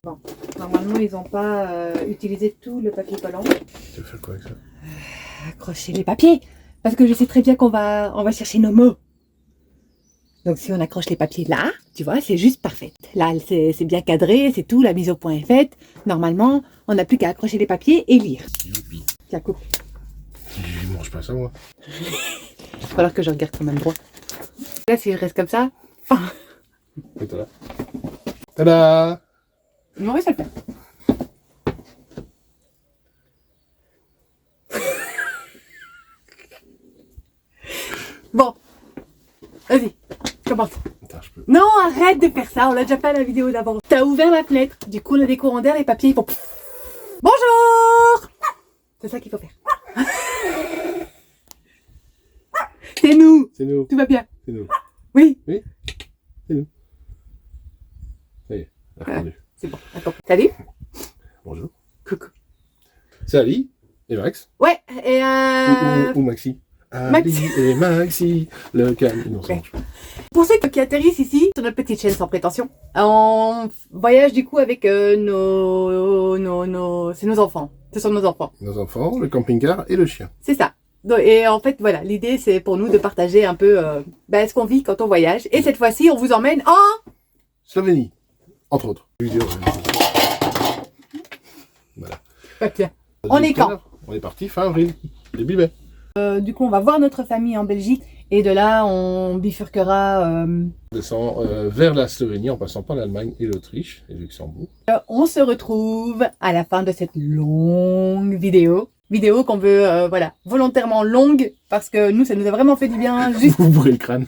Bon, normalement, ils n'ont pas utilisé tout le papier collant. Tu veux faire quoi avec ça? Accrocher les papiers. Parce que je sais très bien qu'on va chercher nos mots. Donc si on accroche les papiers là, tu vois, c'est juste parfait. Là, c'est bien cadré, c'est tout, la mise au point est faite. Normalement, on n'a plus qu'à accrocher les papiers et lire. Youpi. Tiens, coupe. Je mange pas ça, moi. Il va falloir que je regarde quand même droit. Là, s'il reste comme ça, enfin... Et tada. Tada. Non, ça le fait. Bon, vas-y, commence. Attends, je peux. Non, arrête de faire ça, on l'a déjà fait à la vidéo d'avant. T'as ouvert la fenêtre, du coup on a des courants d'air, les papiers ils font... Bonjour. C'est ça qu'il faut faire. C'est nous. C'est nous. Tout va bien. C'est nous. Oui. Oui. C'est nous. Ça y est, répondu. C'est bon, attends. Salut. Bonjour. Coucou. C'est Ali et Max. Ouais, et Ou Maxi. Maxi. Ali et Maxi, le calme. Non, ça Ouais. marche pas. Pour ceux qui atterrissent ici, sur notre petite chaîne sans prétention, on voyage du coup avec c'est nos enfants. Ce sont nos enfants. Nos enfants, le camping-car et le chien. C'est ça. Donc, et en fait, voilà, l'idée c'est pour nous de partager un peu ce qu'on vit quand on voyage. Et cette fois-ci, on vous emmène en... Slovénie, entre autres. Voilà. Ok. On est quand? On est parti fin avril, début mai. Du coup, on va voir notre famille en Belgique. Et de là, on bifurquera... On descend vers la Slovénie en passant par l'Allemagne et l'Autriche et le Luxembourg. On se retrouve à la fin de cette longue vidéo. Vidéo qu'on veut, voilà, volontairement longue, parce que nous, ça nous a vraiment fait du bien. Juste... Vous bourrez le crâne.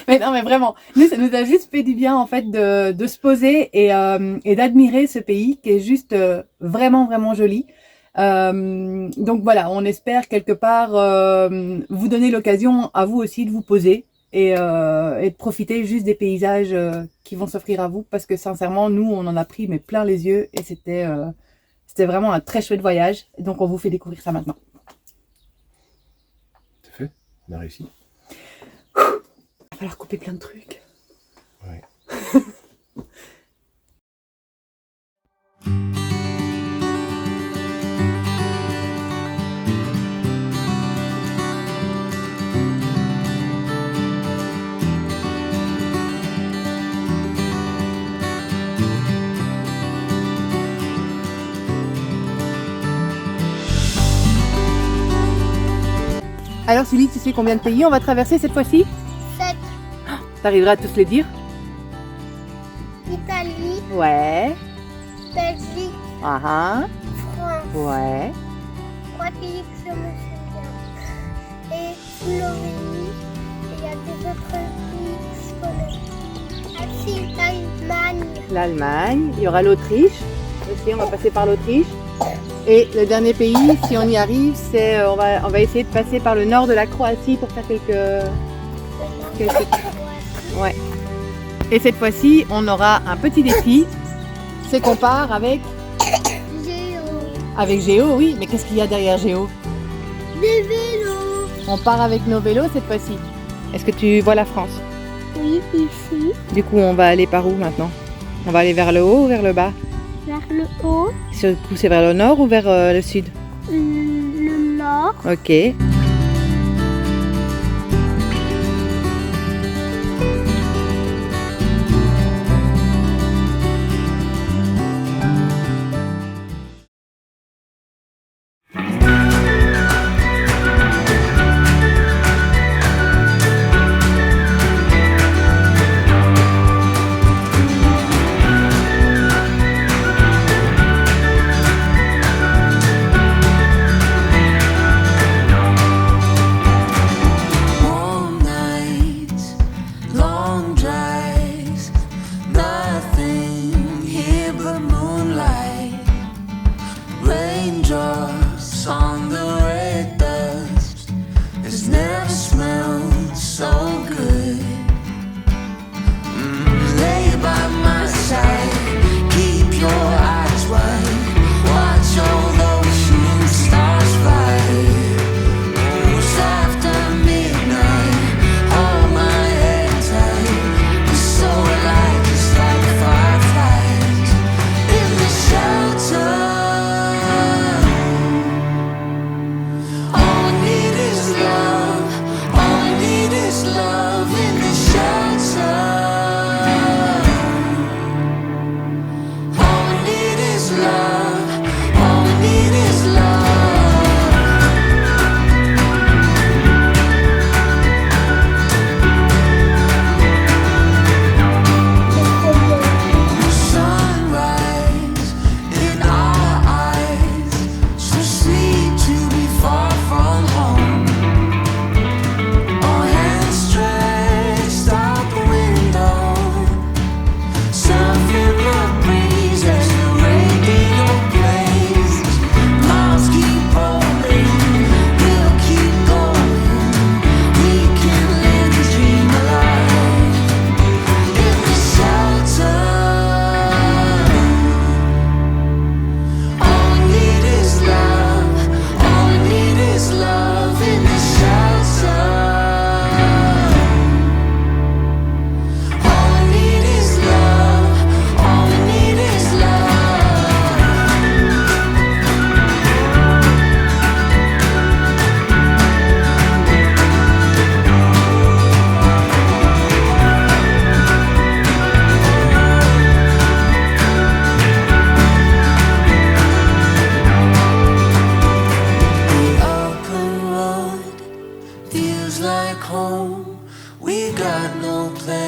Mais non, mais vraiment, nous, ça nous a juste fait du bien, en fait, de se poser et d'admirer ce pays qui est juste vraiment, vraiment joli. Donc voilà, on espère quelque part vous donner l'occasion à vous aussi de vous poser et de profiter juste des paysages qui vont s'offrir à vous, parce que sincèrement, nous, on en a pris mais plein les yeux et c'était vraiment un très chouette voyage. Donc on vous fait découvrir ça maintenant. C'est fait, on a réussi. Il va falloir couper plein de trucs. Ouais. Alors Sully, tu sais combien de pays on va traverser cette fois-ci? 7. T'arriveras à tous les dire? Italie, Ouais. Belgique, Ah ah. France. Ouais. 3 pays que je me souviens. Et Slovénie. Et il y a des autres pays que je connais. Ah si, l'Allemagne. L'Allemagne, il y aura l'Autriche. Aussi, on va passer par l'Autriche. Et le dernier pays, si on y arrive, c'est on va essayer de passer par le nord de la Croatie pour faire quelques... Ouais. Et cette fois-ci, on aura un petit défi. C'est qu'on part avec... Géo. Avec Géo, oui. Mais qu'est-ce qu'il y a derrière Géo? Des vélos. On part avec nos vélos cette fois-ci. Est-ce que tu vois la France? Oui, ici. Du coup, on va aller par où maintenant? On va aller vers le haut ou vers le bas? Vers le haut. Du coup, c'est vers le nord ou vers le sud? Le nord. Ok.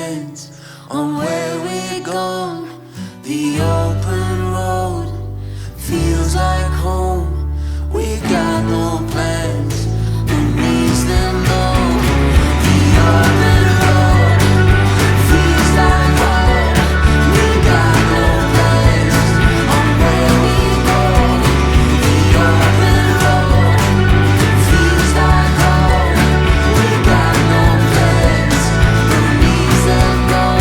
plans on where we're going. The open road feels like home. We got no plans, who needs them though? The open road feels like home. We got no plans on where we go. The open road feels like home. We got no plans, who needs them though?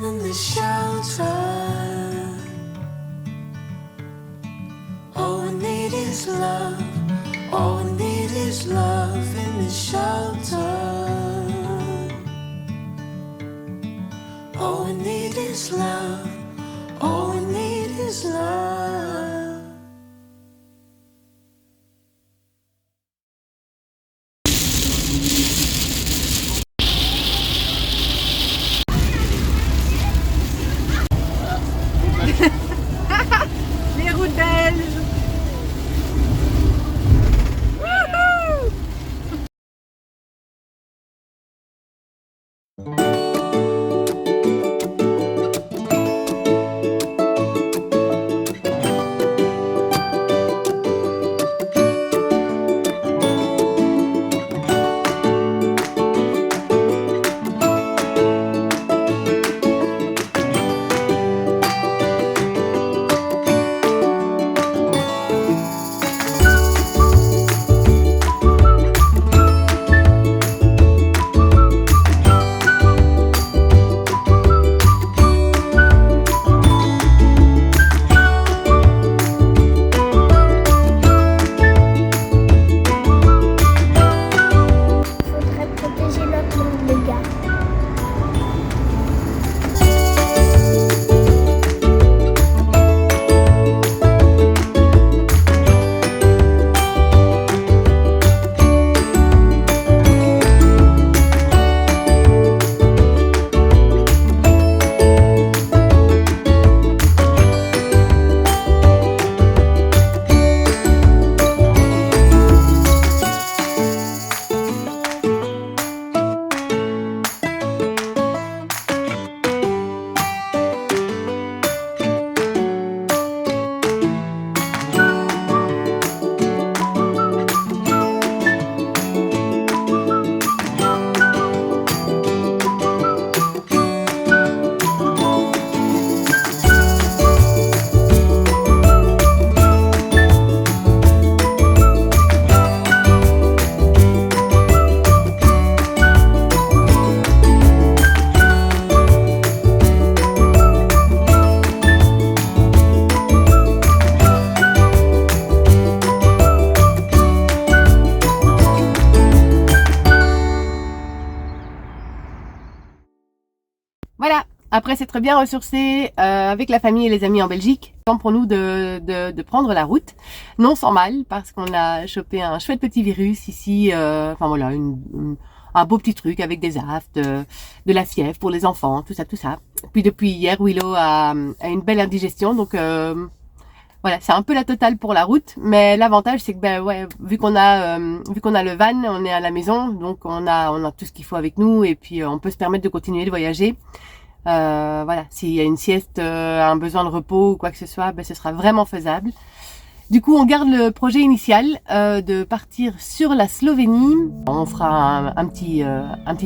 In the shelter, all we need is love. All we need is love in the shelter. All we need is love. All we need is love. Les routes belges. Faudrait protéger notre monde, les gars. Voilà, après s'être bien ressourcé avec la famille et les amis en Belgique, temps pour nous de prendre la route, non sans mal, parce qu'on a chopé un chouette petit virus ici, enfin voilà, un beau petit truc avec des aftes, de la fièvre pour les enfants, tout ça, tout ça. Puis depuis hier, Willow a une belle indigestion, donc voilà, c'est un peu la totale pour la route, mais l'avantage c'est que ben ouais, vu qu'on a le van, on est à la maison, donc on a tout ce qu'il faut avec nous et puis on peut se permettre de continuer de voyager. Voilà, s'il y a une sieste, un besoin de repos ou quoi que ce soit, ben ce sera vraiment faisable. Du coup, on garde le projet initial de partir sur la Slovénie. On fera un petit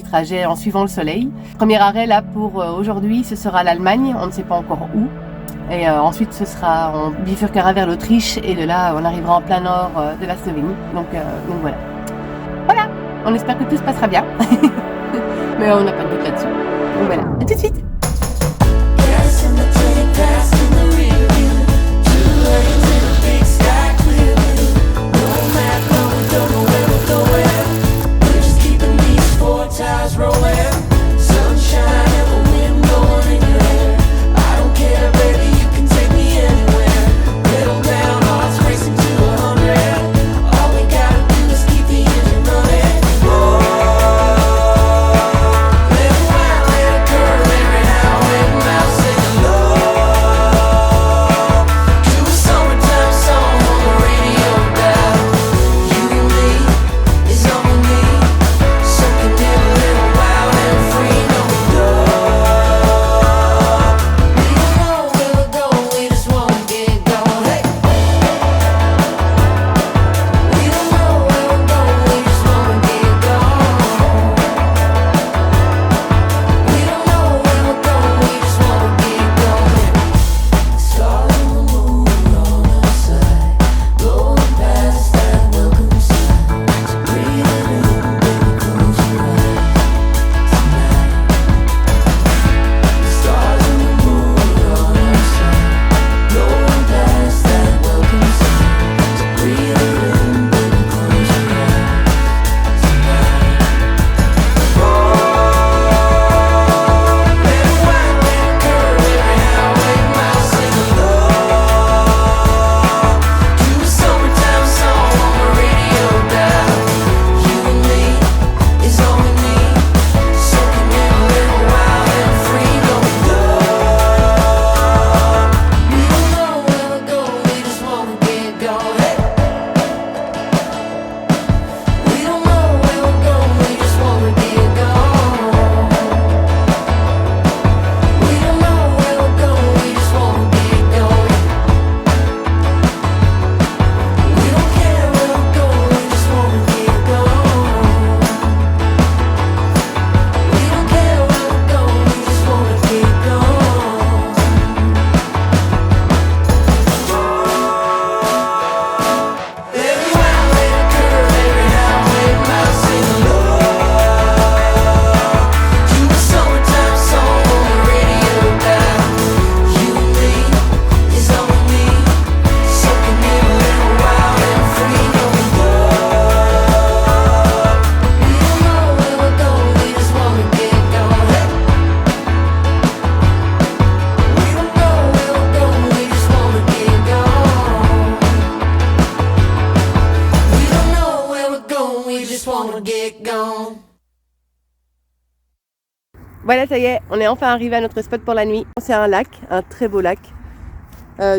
trajet en suivant le soleil. Premier arrêt là pour aujourd'hui, ce sera l'Allemagne. On ne sait pas encore où. Et ensuite, on bifurquera vers l'Autriche et de là, on arrivera en plein nord de la Slovénie. Donc voilà. Voilà, on espère que tout se passera bien. Mais on n'a pas de doute là-dessus. Donc voilà, à tout de suite. Gas in the tank, gas in the rear view. 2 lanes in a big sky clear view. No map, no, we don't know where we're going. We're just keeping these 4 tires rolling. Sunshine and the wind blowing in your hair. I don't care, baby, you can take me anywhere. Pedal down, hearts racing to 100. All we gotta do is keep the engine running. Oh, little wild, little girl, gonna get gone. Voilà, ça y est, on est enfin arrivé à notre spot pour la nuit. C'est un lac, un très beau lac.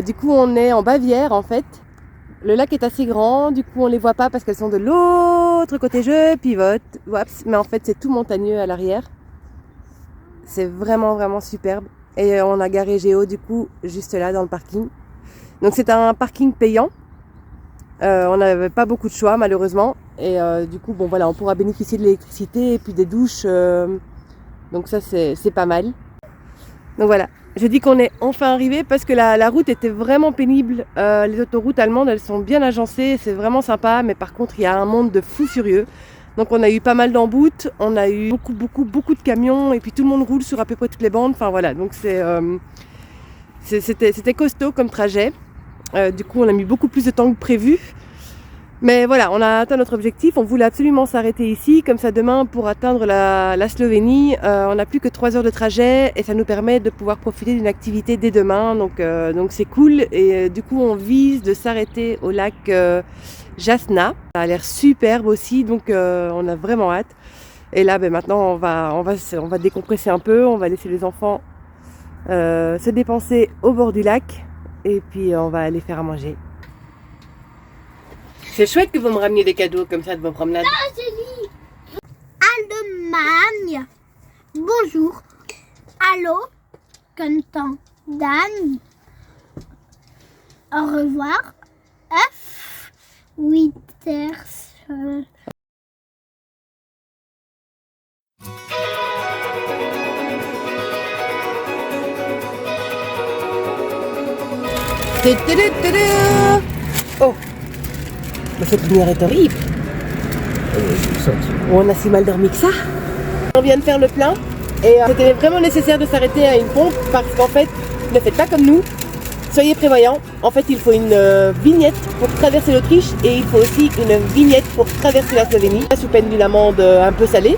Du coup, on est en Bavière en fait. Le lac est assez grand, du coup on les voit pas parce qu'elles sont de l'autre côté. Je pivote, waps, mais en fait c'est tout montagneux à l'arrière. C'est vraiment vraiment superbe. Et on a garé Géo du coup juste là dans le parking. Donc c'est un parking payant. On n'avait pas beaucoup de choix malheureusement. Et du coup bon voilà, on pourra bénéficier de l'électricité et puis des douches. Donc ça c'est pas mal. Donc voilà. Je dis qu'on est enfin arrivé parce que la route était vraiment pénible. Les autoroutes allemandes, elles sont bien agencées, c'est vraiment sympa. Mais par contre, il y a un monde de fous furieux. Donc on a eu pas mal d'emboutes, on a eu beaucoup de camions. Et puis tout le monde roule sur à peu près toutes les bandes. Enfin voilà, donc c'était costaud comme trajet. Du coup, on a mis beaucoup plus de temps que prévu. Mais voilà, on a atteint notre objectif. On voulait absolument s'arrêter ici. Comme ça, demain, pour atteindre la Slovénie, on n'a plus que 3 heures de trajet. Et ça nous permet de pouvoir profiter d'une activité dès demain. Donc c'est cool. Et du coup, on vise de s'arrêter au lac Jasna. Ça a l'air superbe aussi. Donc on a vraiment hâte. Et là, maintenant, on va décompresser un peu. On va laisser les enfants se dépenser au bord du lac. Et puis, on va aller faire à manger. C'est chouette que vous me rameniez des cadeaux comme ça de vos promenades. Allemagne. Bonjour. Allô. Content. Dan. Au revoir. F. Witers. Oh, mais cette lumière est horrible. On a si mal dormi que ça. On vient de faire le plein et c'était vraiment nécessaire de s'arrêter à une pompe parce qu'en fait, ne faites pas comme nous. Soyez prévoyants. En fait, il faut une vignette pour traverser l'Autriche et il faut aussi une vignette pour traverser la Slovénie, sous peine d'une amende un peu salée.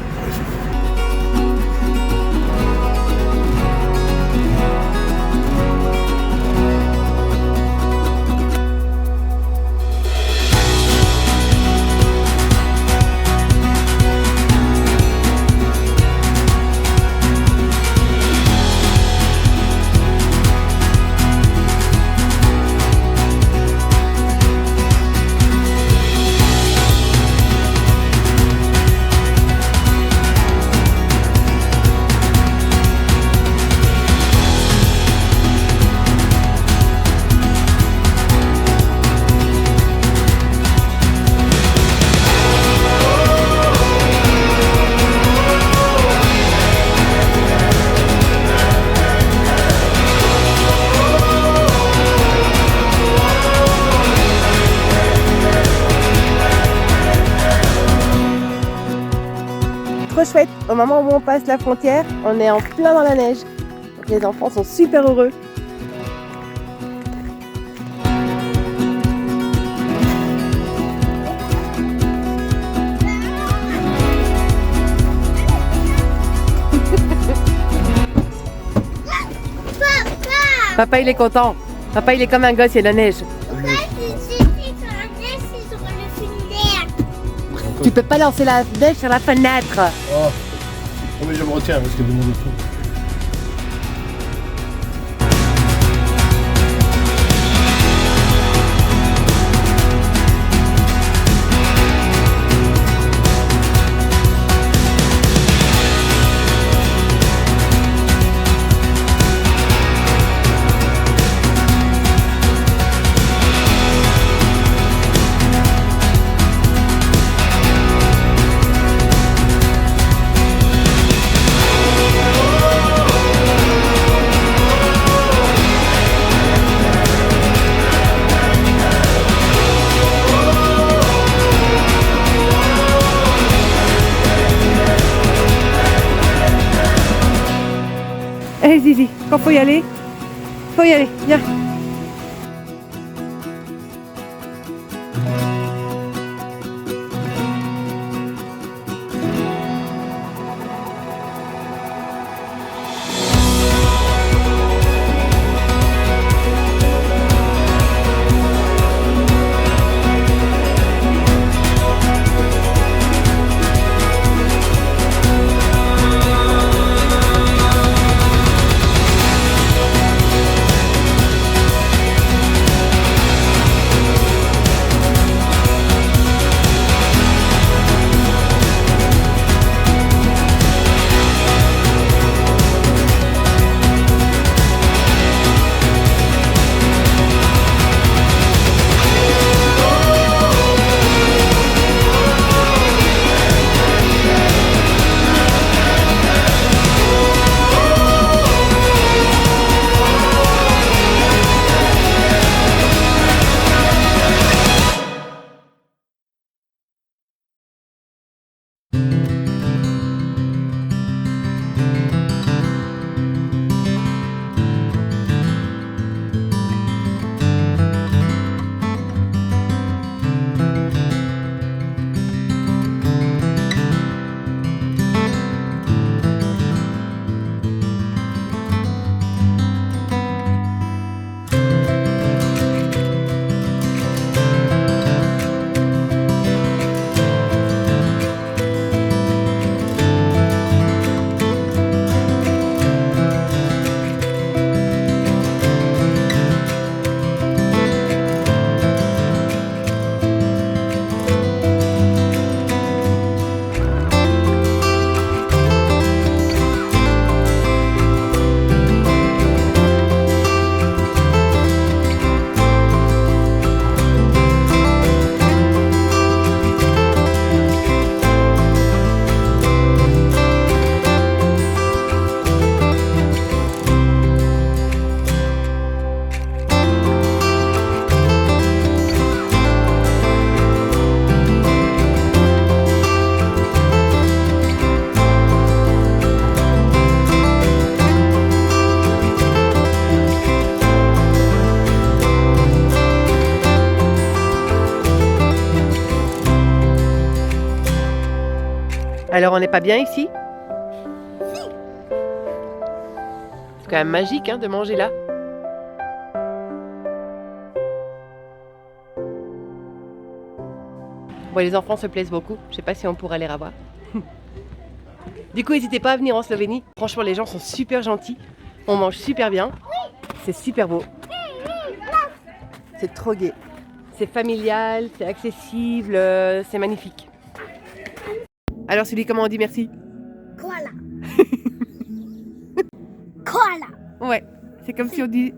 Trop chouette, au moment où on passe la frontière, on est en plein dans la neige. Donc les enfants sont super heureux. Papa il est content. Papa il est comme un gosse, il y a de la neige. Tu peux pas lancer la neige sur la fenêtre. Oh, mais je me retiens parce que le monde est fou. Allez Zizi, quand faut y aller, viens. Alors on n'est pas bien ici? C'est quand même magique hein, de manger là. Bon, les enfants se plaisent beaucoup. Je sais pas si on pourra les revoir. Du coup, n'hésitez pas à venir en Slovénie. Franchement, les gens sont super gentils. On mange super bien. C'est super beau. C'est trop gai. C'est familial, c'est accessible, c'est magnifique. Alors, Sully, comment on dit merci? Koala. Koala. Ouais, c'est comme si on dit...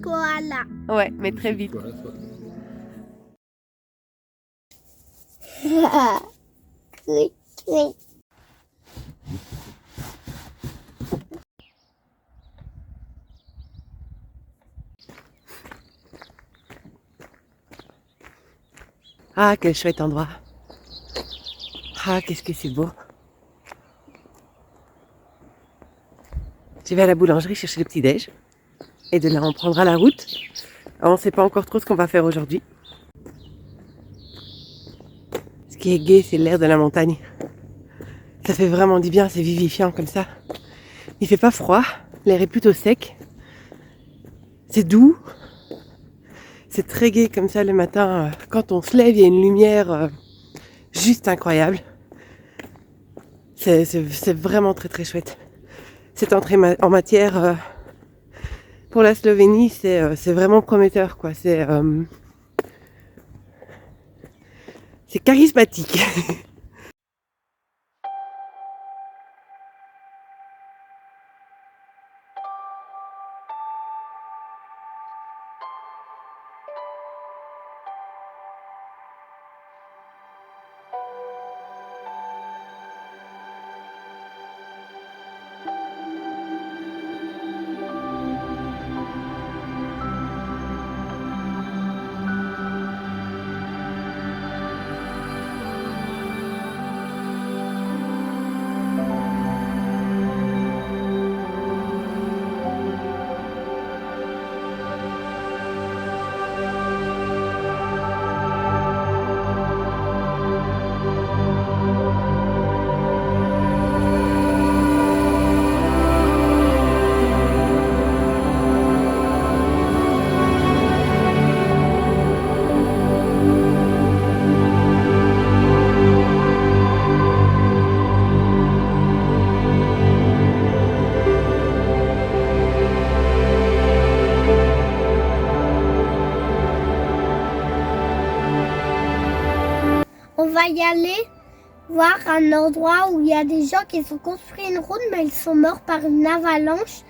Koala. Ouais, mais très vite. Voilà, toi. Oui, oui. Ah, quel chouette endroit. Ah, qu'est-ce que c'est beau. Je vais à la boulangerie chercher le petit-déj. Et de là, on prendra la route. Alors, on ne sait pas encore trop ce qu'on va faire aujourd'hui. Ce qui est gai, c'est l'air de la montagne. Ça fait vraiment du bien, c'est vivifiant comme ça. Il fait pas froid, l'air est plutôt sec. C'est doux. C'est très gai comme ça le matin. Quand on se lève, il y a une lumière juste incroyable. C'est vraiment très très chouette. Cette entrée en matière pour la Slovénie, c'est vraiment prometteur, quoi. C'est charismatique. On va y aller voir un endroit où il y a des gens qui ont construit une route, mais ils sont morts par une avalanche.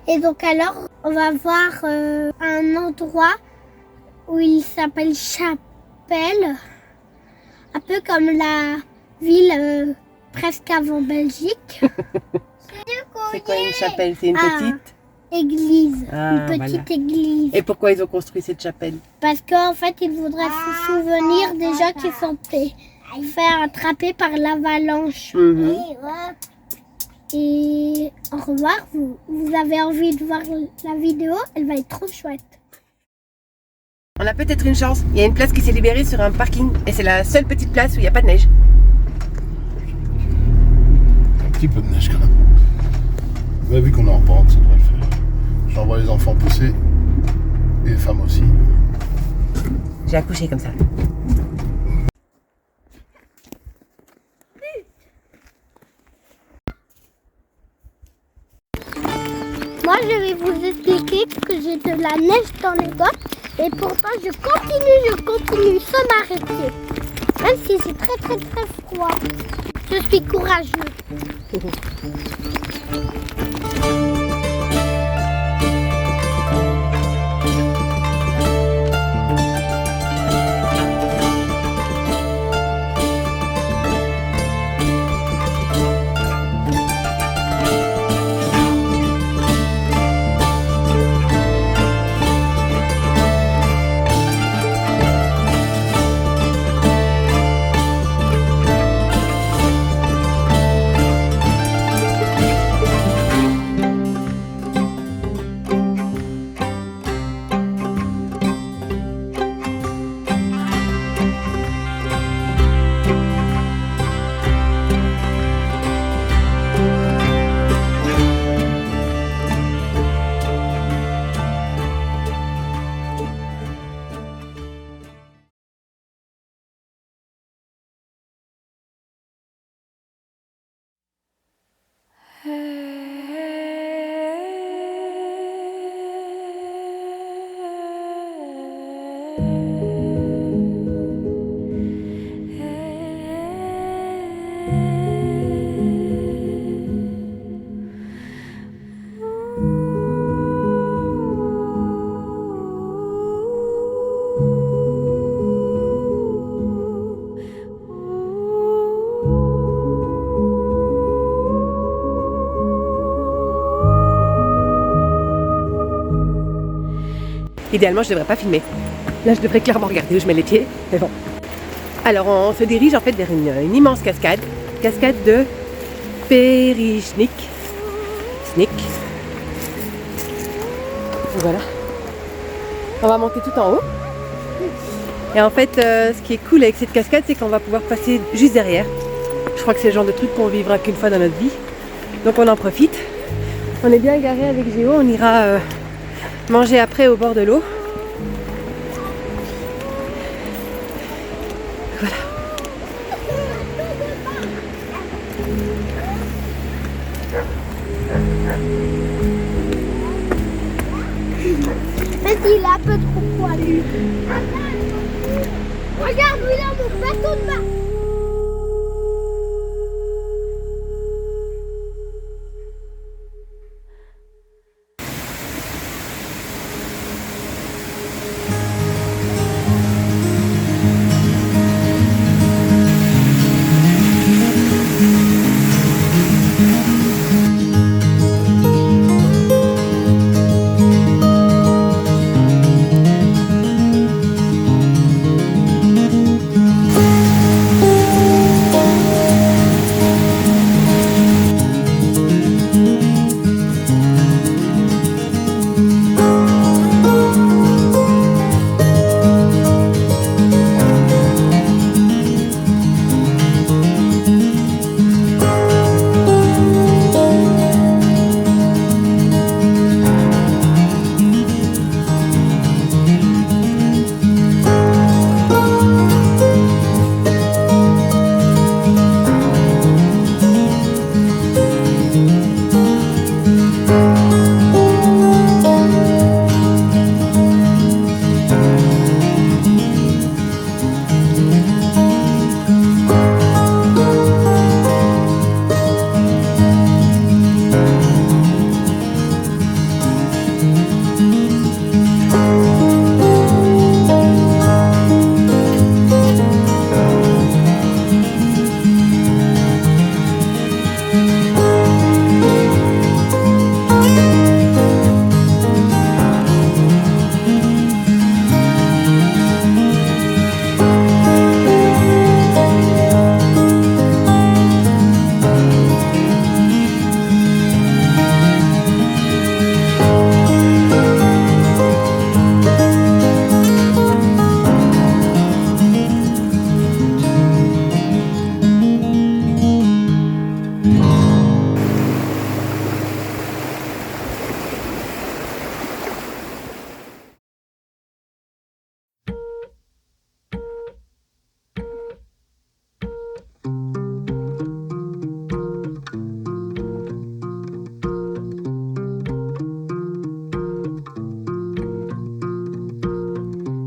Et donc alors, on va voir un endroit où il s'appelle Chapelle, un peu comme la ville presque avant Belgique. C'est quoi une chapelle? C'est une petite église, Ah, une petite église. Et pourquoi ils ont construit cette chapelle? Parce qu'en fait, ils voudraient se souvenir des gens qui sont fait attraper par l'avalanche. Et au revoir, vous avez envie de voir la vidéo, elle va être trop chouette. On a peut-être une chance. Il y a une place qui s'est libérée sur un parking et c'est la seule petite place où il n'y a pas de neige. Un petit peu de neige quand même. Mais vu qu'on est en pente, ça devrait le faire. J'envoie les enfants pousser et les femmes aussi. J'ai accouché comme ça. Moi, je vais vous expliquer que j'ai de la neige dans les bottes et pourtant je continue sans m'arrêter. Même si c'est très très très froid. Je suis courageux. Idéalement, je devrais pas filmer. Là, je devrais clairement regarder où je mets les pieds, mais bon. Alors, on se dirige en fait vers une immense cascade de Perišnik. Voilà. On va monter tout en haut. Et en fait, ce qui est cool avec cette cascade, c'est qu'on va pouvoir passer juste derrière. Je crois que c'est le genre de truc qu'on vivra qu'une fois dans notre vie. Donc on en profite. On est bien garé avec Géo, on ira manger après au bord de l'eau. Voilà. Vas-y, il est un peu trop poilu. Regarde, lui là, mon bateau de main.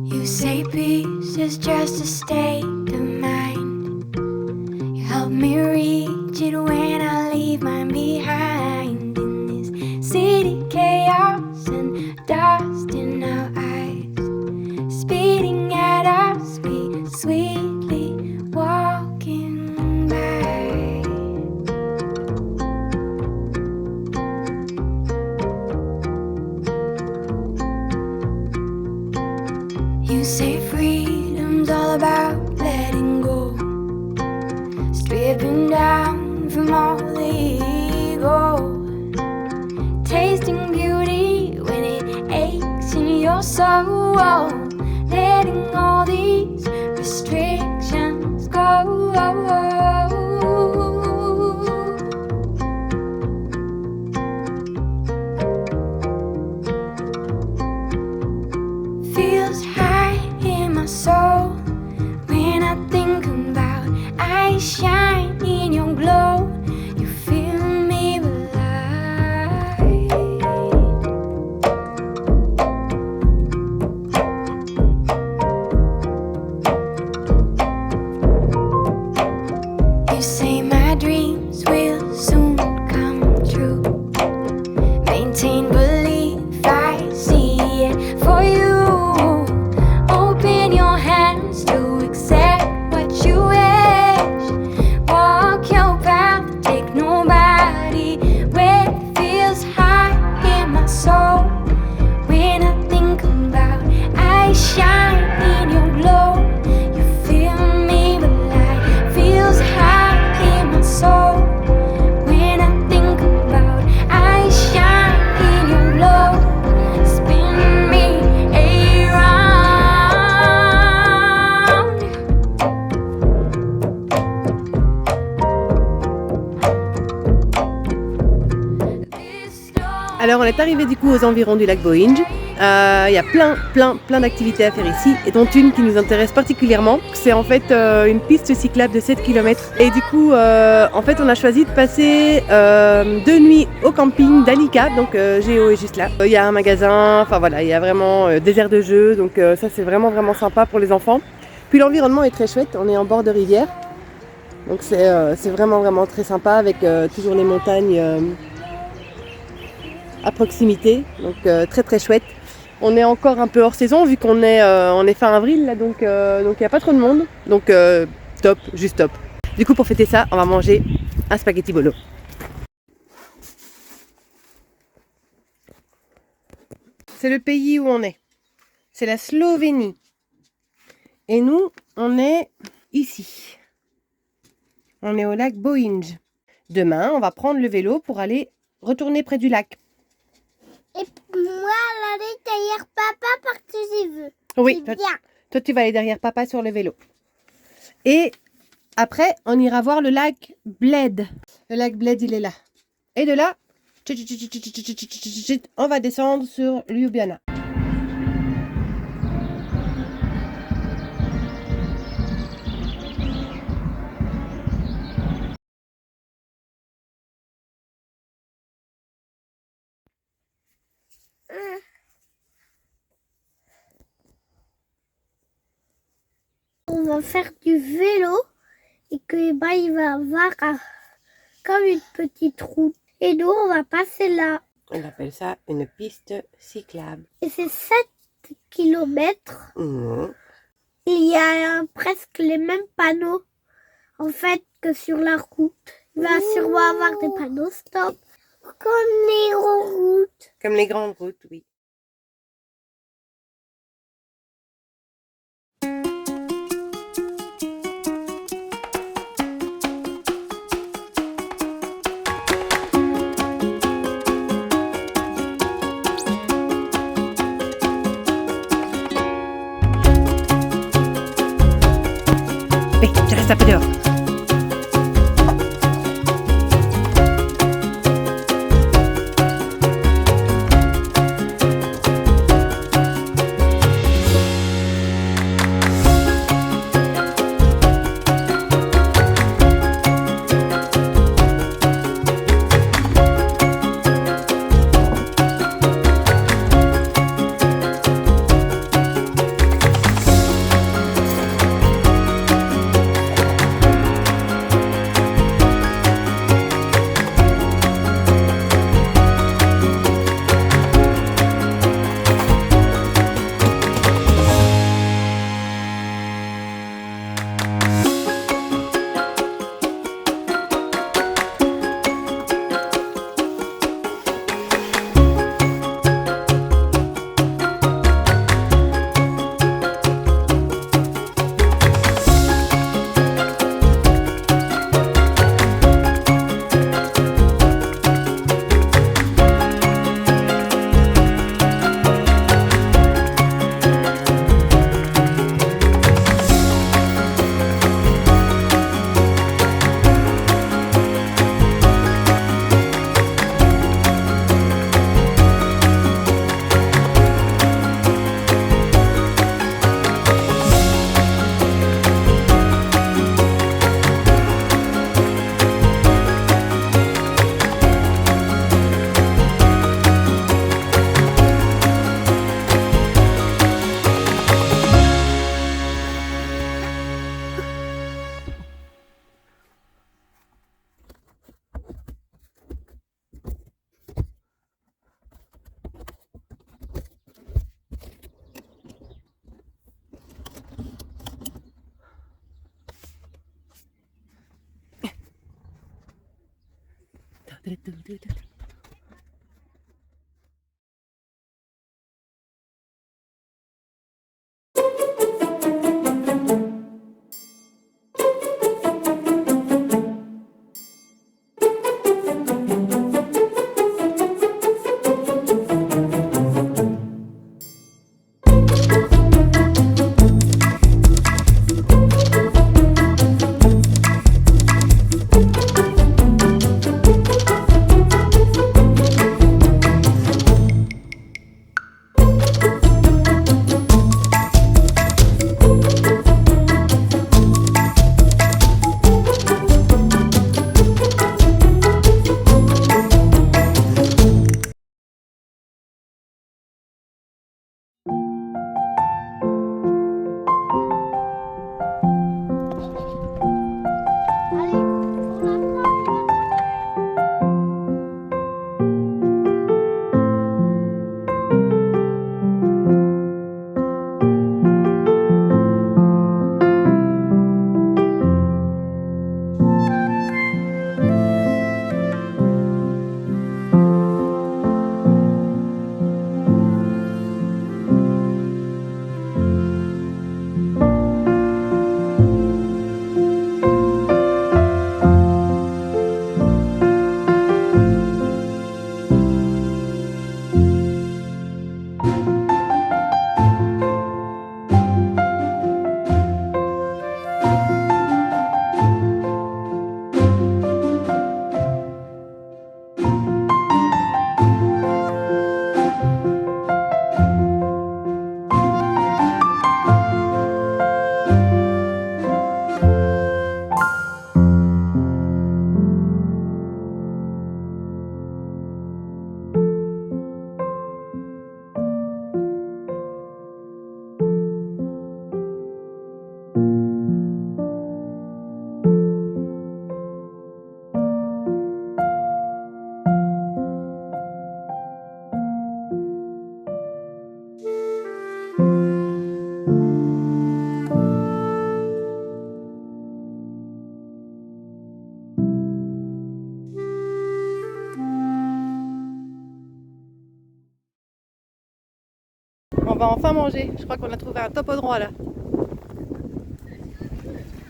You say peace is just a state of mind. You help me reach it when I leave mine behind. In this city, chaos and dust in our eyes, speeding at our speed, sweetly walking by. You say freedom's all about letting go, stripping down from all the ego, tasting beauty when it aches in your soul, letting all these restrictions go. Feels high in my soul when I think about I shine in your glow. You fill me with light. You say my dreams will soon come true. Maintain belief, I see it for you. Open your hands to accept what you wish. Walk your path, take nobody where it feels high in my soul when I think about Alors on est arrivé du coup aux environs du lac Bohinj. Il y a plein d'activités à faire ici et dont une qui nous intéresse particulièrement. C'est en fait une piste cyclable de 7 km. Et du coup en fait on a choisi de passer 2 nuits au camping d'Alika, donc Géo est juste là. Il y a un magasin, enfin voilà, il y a vraiment des aires de jeu, donc ça c'est vraiment sympa pour les enfants. Puis l'environnement est très chouette, on est en bord de rivière. Donc c'est vraiment très sympa avec toujours les montagnes à proximité, donc très chouette. On est encore un peu hors saison vu qu'on est fin avril là, donc il n'y a pas trop de monde, donc top, juste top. Du coup pour fêter ça, on va manger un spaghetti bolo. C'est le pays où on est, c'est la Slovénie. Et nous, on est ici. On est au lac Bohinj. Demain, on va prendre le vélo pour aller retourner près du lac. Et moi, aller derrière papa parce que j'y veux. Oui, C'est bien. toi tu vas aller derrière papa sur le vélo. Et après, on ira voir le lac Bled. Le lac Bled, il est là. Et de là, on va descendre sur Ljubljana. On va faire du vélo et que il va avoir comme une petite route. Et nous, on va passer là. On appelle ça une piste cyclable. Et c'est 7 kilomètres. Il y a presque les mêmes panneaux en fait que sur la route. Il va sûrement avoir des panneaux stop comme les grandes routes. Comme les grandes routes, oui. Oui, je reste un peu dehors. va enfin manger. Je crois qu'on a trouvé un top endroit là.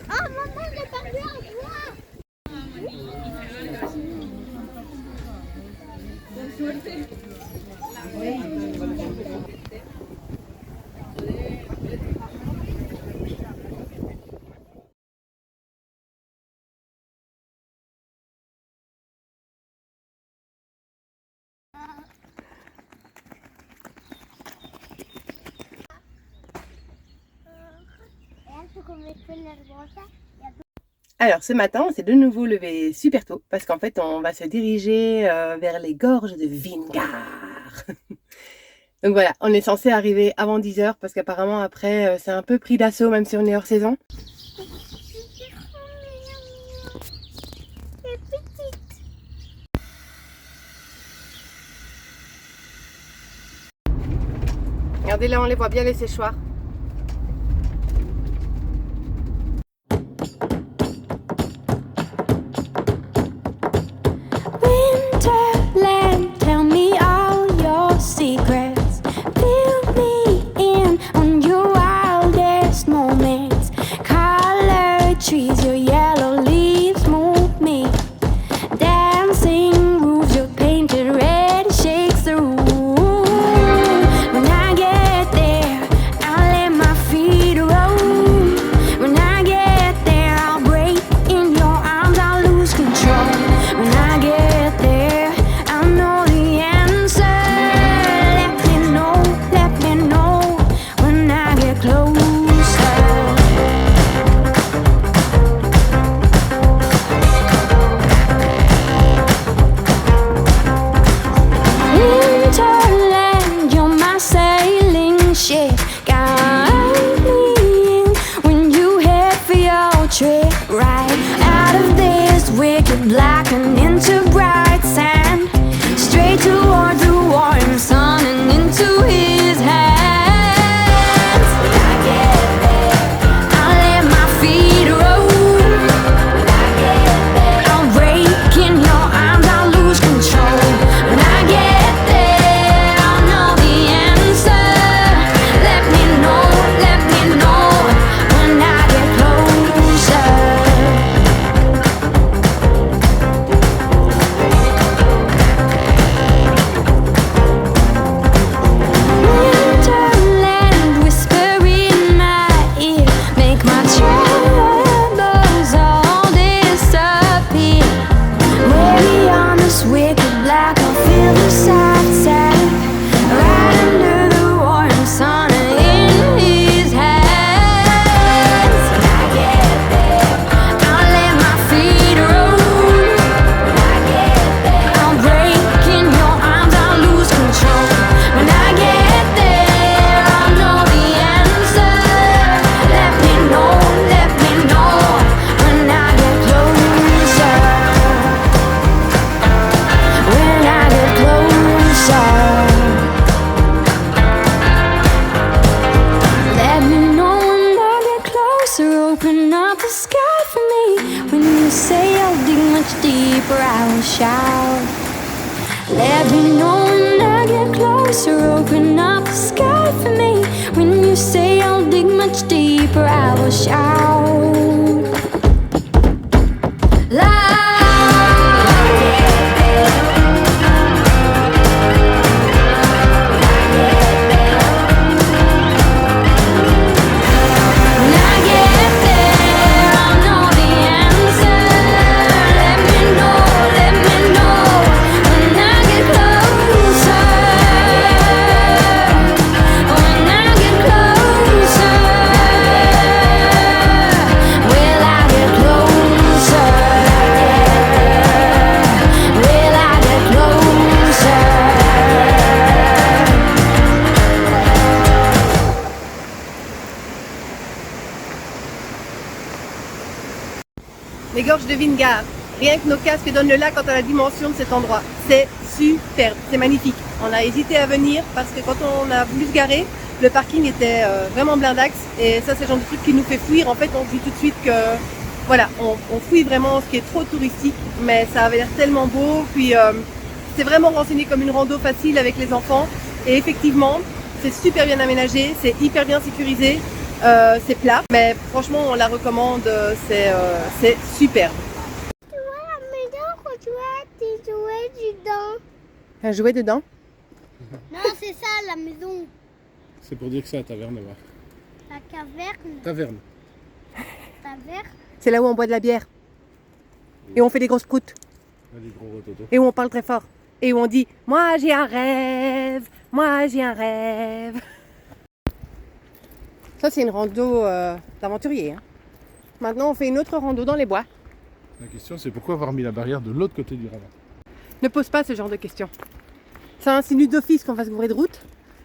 Oh maman, j'ai perdu un bois. Alors ce matin, on s'est de nouveau levé super tôt parce qu'en fait, on va se diriger vers les gorges de Vingar. Donc voilà, on est censé arriver avant 10 h parce qu'apparemment après, c'est un peu pris d'assaut même si on est hors saison. Regardez là, on les voit bien les séchoirs. Winterland, tell me all your secrets. Fill me in on your wildest moments. Colored trees, your yellow leaves move me. Dancing roofs, your painted red shakes the room. When I get there, I'll let my feet roll. When I get there, I'll break in your arms, I'll lose control. When I get there, I'll know the answer. Let me know when I get closer. Winterland, you're my sailing ship. Guide me in when you head for your trip. Right out of this wicked black and into bright sand. Straight toward the warm sun and into his hands. When I get there, I'll let my feet roll. When I get there, I'll break in your arms, I'll lose control. When I get there, I'll know the answer. Let me know when I get closer. Winterland, whisper in my ear, make my troubles all disappear. Way beyond this wicked black, I'll feel the soft sand. Right under the warm sun and in his hands. When I get there, I'll let my feet roll. When I get there, I'll break in your arms, I'll lose control. When I get there, I'll know the answer. Let me know when I get closer. When I get closer. Let me know when I get closer. Open up the sky for me. When you say I'll dig much deeper, I will shout. Let me know when I get closer. Open up the sky for me. When you say I'll dig much deeper, I will shout. Loud. When I get there, I'll know the answer. Let me know when I get closer. When I get closer, will I get closer? Will I get closer? Les gorges de Vingar. Rien que nos casques donnent le lac quant à la dimension de cet endroit. C'est superbe, c'est magnifique. On a hésité à venir parce que quand on a voulu se garer, le parking était vraiment blindax et ça c'est le genre de truc qui nous fait fuir. En fait on se dit tout de suite que voilà, on fuit vraiment ce qui est trop touristique, mais ça avait l'air tellement beau. Puis c'est vraiment renseigné comme une rando facile avec les enfants et effectivement C'est super bien aménagé, c'est hyper bien sécurisé, c'est plat, mais franchement on la recommande, c'est superbe. Tu vois la maison quand tu as tes jouets dedans? Un jouet dedans? Non, c'est ça la maison. C'est pour dire que c'est la taverne, là. La caverne. Taverne. Taverne. C'est là où on boit de la bière. Et on fait des grosses proutes. Des gros rototos. Et où on parle très fort. Et où on dit « Moi j'ai un rêve, moi j'ai un rêve ». Ça c'est une rando d'aventurier. Hein. Maintenant on fait une autre rando dans les bois. La question c'est pourquoi avoir mis la barrière de l'autre côté du ravin? Ne pose pas ce genre de questions. Ça insinue d'office qu'on va se gourer de route,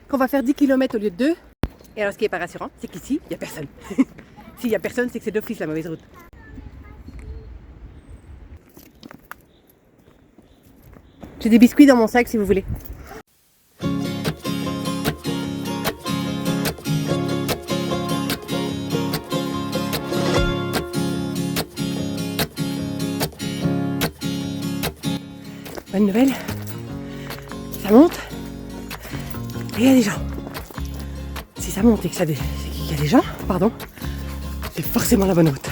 qu'on va faire 10 km au lieu de 2. Et alors ce qui n'est pas rassurant, c'est qu'ici, il n'y a personne. S'il n'y a personne, c'est que c'est d'office la mauvaise route. J'ai des biscuits dans mon sac si vous voulez. Bonne nouvelle, ça monte et il y a des gens. Si ça monte et qu'il y a des gens, pardon, c'est forcément la bonne route.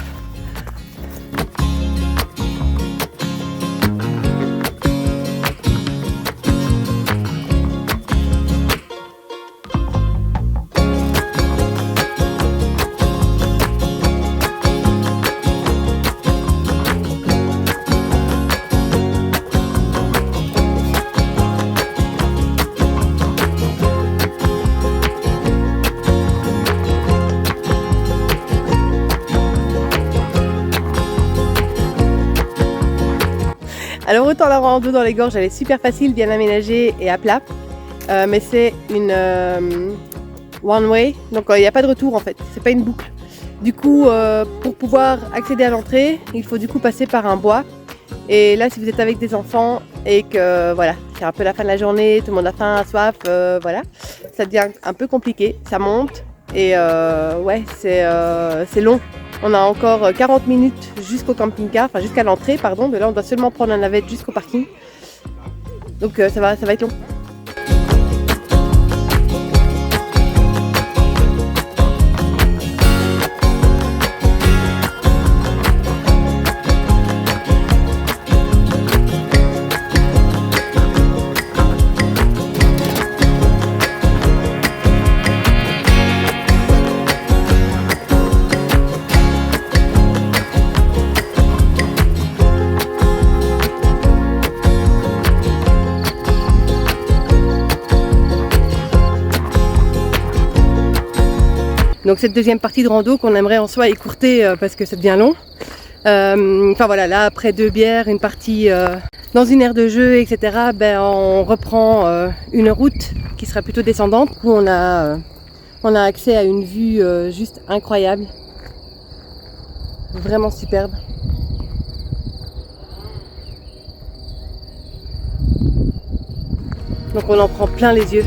Alors autant la rando dans les gorges elle est super facile, bien aménagée et à plat, mais c'est une one way, donc il n'y a pas de retour en fait, c'est pas une boucle. Du coup pour pouvoir accéder à l'entrée, il faut du coup passer par un bois. Et là si vous êtes avec des enfants et que voilà, c'est un peu la fin de la journée, tout le monde a faim, a soif, voilà, ça devient un peu compliqué, ça monte et ouais c'est long. On a encore 40 minutes jusqu'au camping-car, enfin jusqu'à l'entrée, pardon. De là, on doit seulement prendre la navette jusqu'au parking. Donc ça va être long. Donc cette deuxième partie de rando qu'on aimerait en soi écourter parce que ça devient long. Enfin voilà, là après 2 bières, une partie dans une aire de jeu, etc. Ben on reprend une route qui sera plutôt descendante où on a accès à une vue juste incroyable, vraiment superbe. Donc on en prend plein les yeux.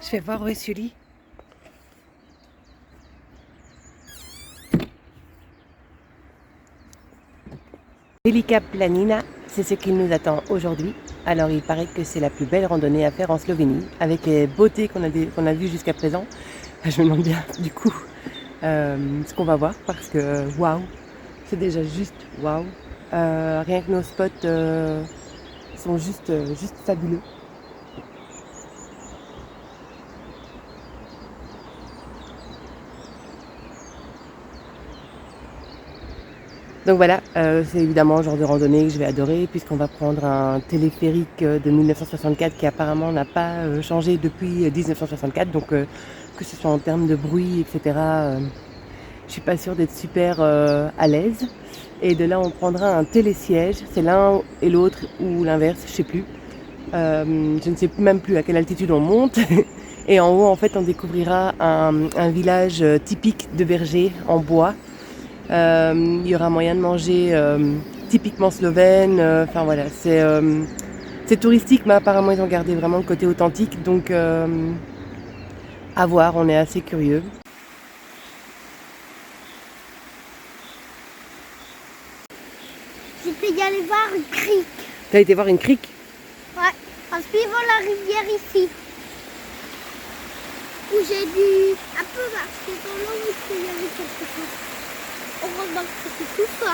fais voir où est Sully. Velika Planina, c'est ce qu'il nous attend aujourd'hui. Alors il paraît que c'est la plus belle randonnée à faire en Slovénie, avec les beautés qu'on a vues jusqu'à présent. Je me demande bien du coup ce qu'on va voir, parce que waouh, c'est déjà juste waouh. Rien que nos spots sont juste fabuleux. Donc voilà, c'est évidemment le genre de randonnée que je vais adorer, puisqu'on va prendre un téléphérique de 1964 qui apparemment n'a pas changé depuis 1964. Donc que ce soit en termes de bruit, etc., je suis pas sûre d'être super à l'aise. Et de là, on prendra un télésiège. C'est l'un et l'autre, ou l'inverse, je sais plus. Je ne sais même plus à quelle altitude on monte. Et en haut, en fait, on découvrira un village typique de berger en bois. Il y aura moyen de manger typiquement slovène. Enfin voilà, c'est touristique, mais apparemment ils ont gardé vraiment le côté authentique. Donc à voir, on est assez curieux. Je peux y aller voir une crique. T'as été voir une crique? Ouais, en suivant la rivière ici. Où j'ai dû un peu marcher dans l'eau où il y avait quelque chose. Heureusement que c'était tout ça.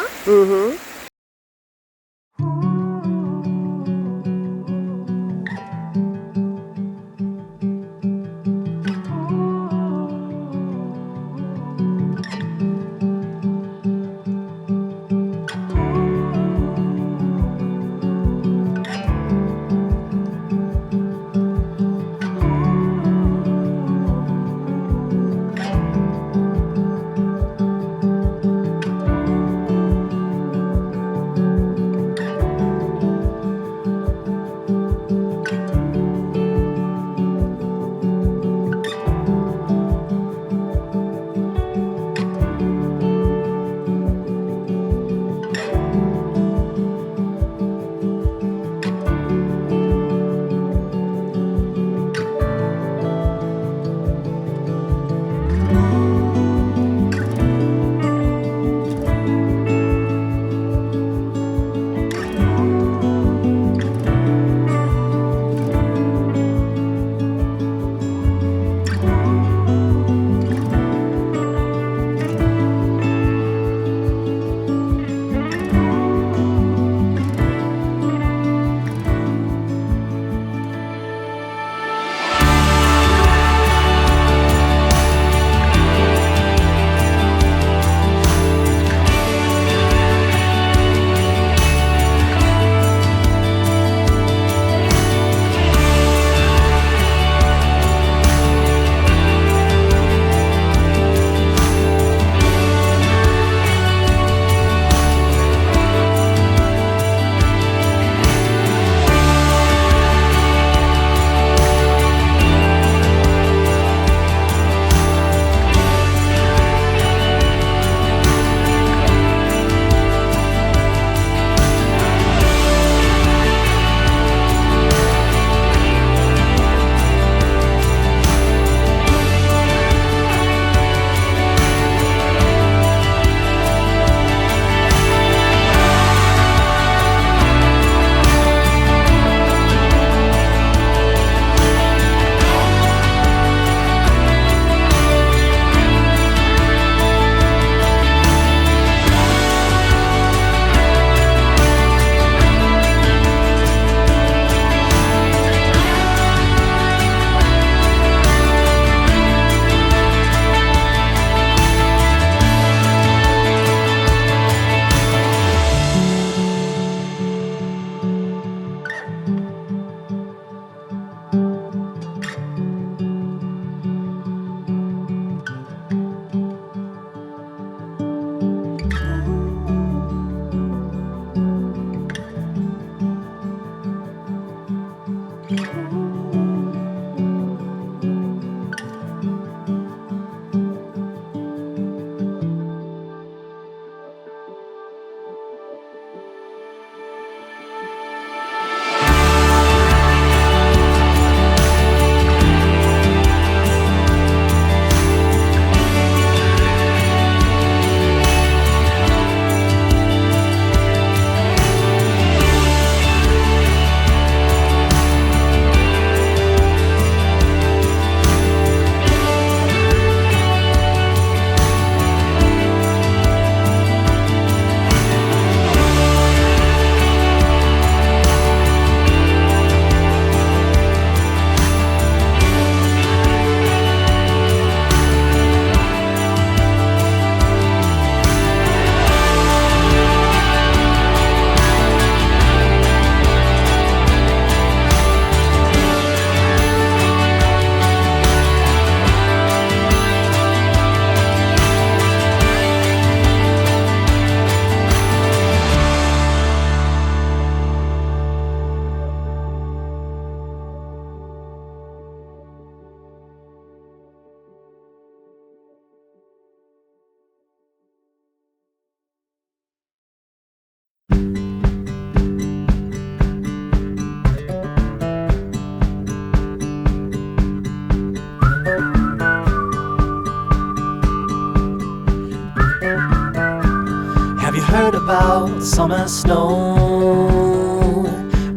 heard about summer snow?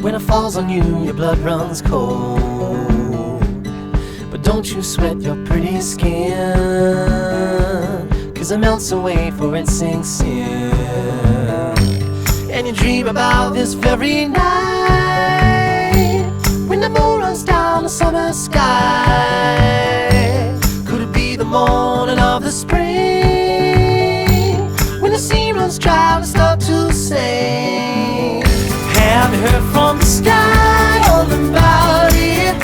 When it falls on you, your blood runs cold. But don't you sweat your pretty skin, 'cause it melts away for it sinks in. And you dream about this very night, when the moon runs down the summer sky. Could it be the morning of the spring, when the sea runs dry and start to sing? Have you heard from the sky all about it?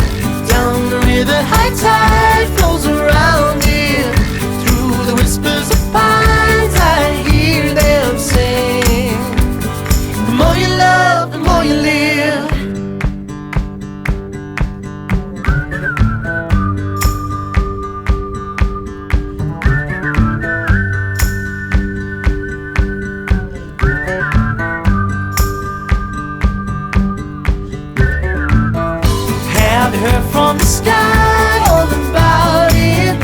Down the river, high tide flows around it. Through the whispers of pines, I hear them sing. The more you love, the more you live. Have you heard from the sky all about it?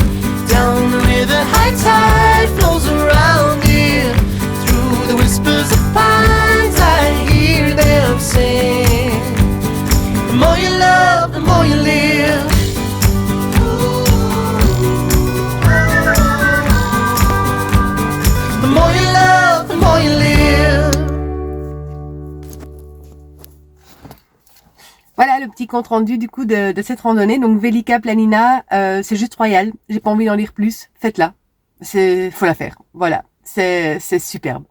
Down the river, high tide flows around it. Through the whispers of pines, I hear them sing. The more you love, the more you live. The more you love, the more you live. Voilà le petit compte rendu du coup de cette randonnée. Donc Velika Planina, c'est juste royal. J'ai pas envie d'en lire plus. Faites-la. Faut la faire. Voilà. C'est superbe.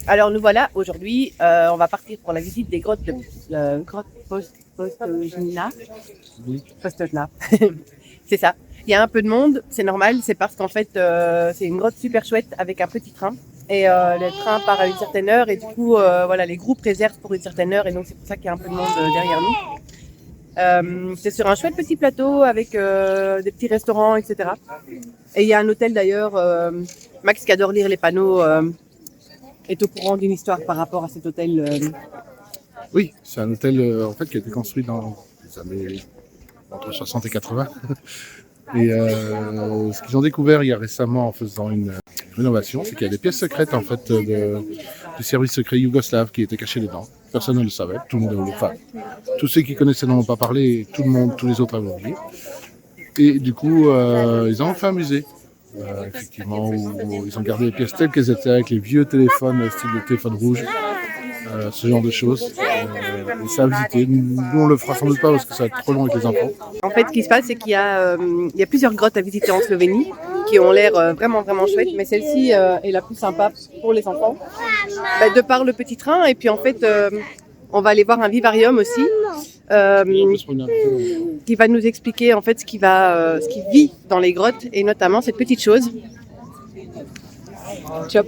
Alors nous voilà aujourd'hui, on va partir pour la visite des grottes de grotte Postojna. Postojna. C'est ça. Il y a un peu de monde, c'est normal, c'est parce qu'en fait c'est une grotte super chouette avec un petit train. Et le train part à une certaine heure et du coup voilà, les groupes réservent pour une certaine heure et donc c'est pour ça qu'il y a un peu de monde derrière nous. C'est sur un chouette petit plateau avec des petits restaurants, etc. Et il y a un hôtel d'ailleurs, Max qui adore lire les panneaux est au courant d'une histoire par rapport à cet hôtel. Oui, c'est un hôtel en fait qui a été construit dans les années entre 60 et 80. Et ce qu'ils ont découvert il y a récemment en faisant une rénovation, c'est qu'il y a des pièces secrètes en fait du service secret yougoslave qui étaient cachées dedans. Personne ne le savait, tout le monde, enfin, tous ceux qui connaissaient n'en ont pas parlé, tout le monde, tous les autres avaient oublié. Et du coup, ils ont fait un musée. Effectivement, où ils ont gardé les pièces telles qu'elles étaient avec les vieux téléphones, style de téléphone rouge, ce genre de choses. Et ça à visiter. Nous, on le fera sans doute pas parce que ça va être trop long avec les enfants. En fait, ce qui se passe, c'est qu'il y a plusieurs grottes à visiter en Slovénie qui ont l'air vraiment chouettes, mais celle-ci est la plus sympa pour les enfants. De par le petit train, et puis en fait, on va aller voir un vivarium aussi. Qui va nous expliquer en fait ce qui vit dans les grottes et notamment cette petite chose. Chop.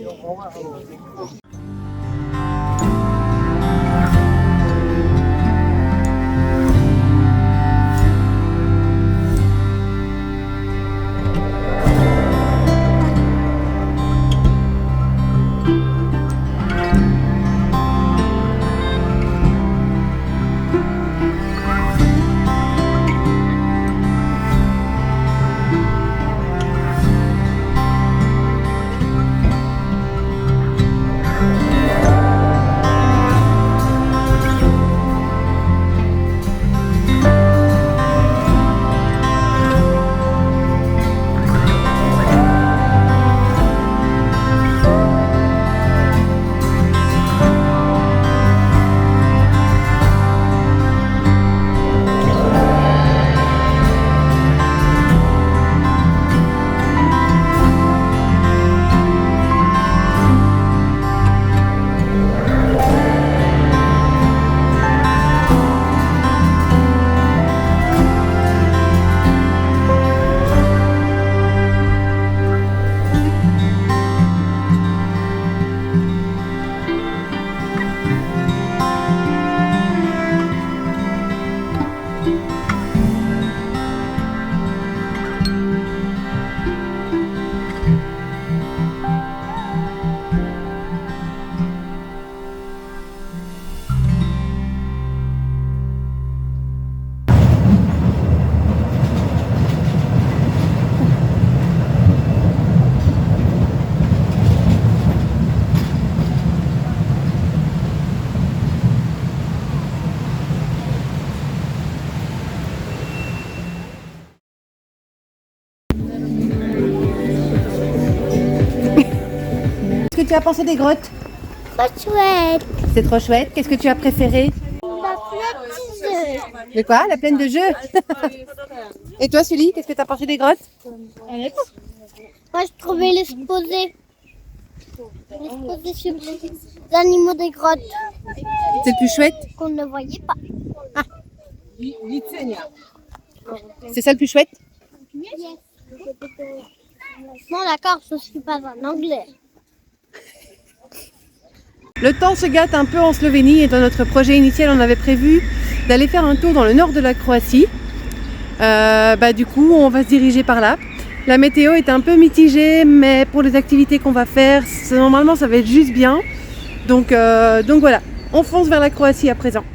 Qu'est-ce que tu as pensé des grottes? Trop chouette. C'est trop chouette. Qu'est-ce que tu as préféré? La petite jeu. De quoi? La plaine de jeux. Et toi, Sully, qu'est-ce que tu as pensé des grottes? Moi, je trouvais l'exposé. L'exposé sur les animaux des grottes C'est le plus chouette? qu'on ne voyait pas. C'est ça le plus chouette? Bon, d'accord, je suis pas en anglais. Le temps se gâte un peu en Slovénie et dans notre projet initial, on avait prévu d'aller faire un tour dans le nord de la Croatie. Du coup, on va se diriger par là. La météo est un peu mitigée, mais pour les activités qu'on va faire, normalement, ça va être juste bien. Donc voilà, on fonce vers la Croatie à présent.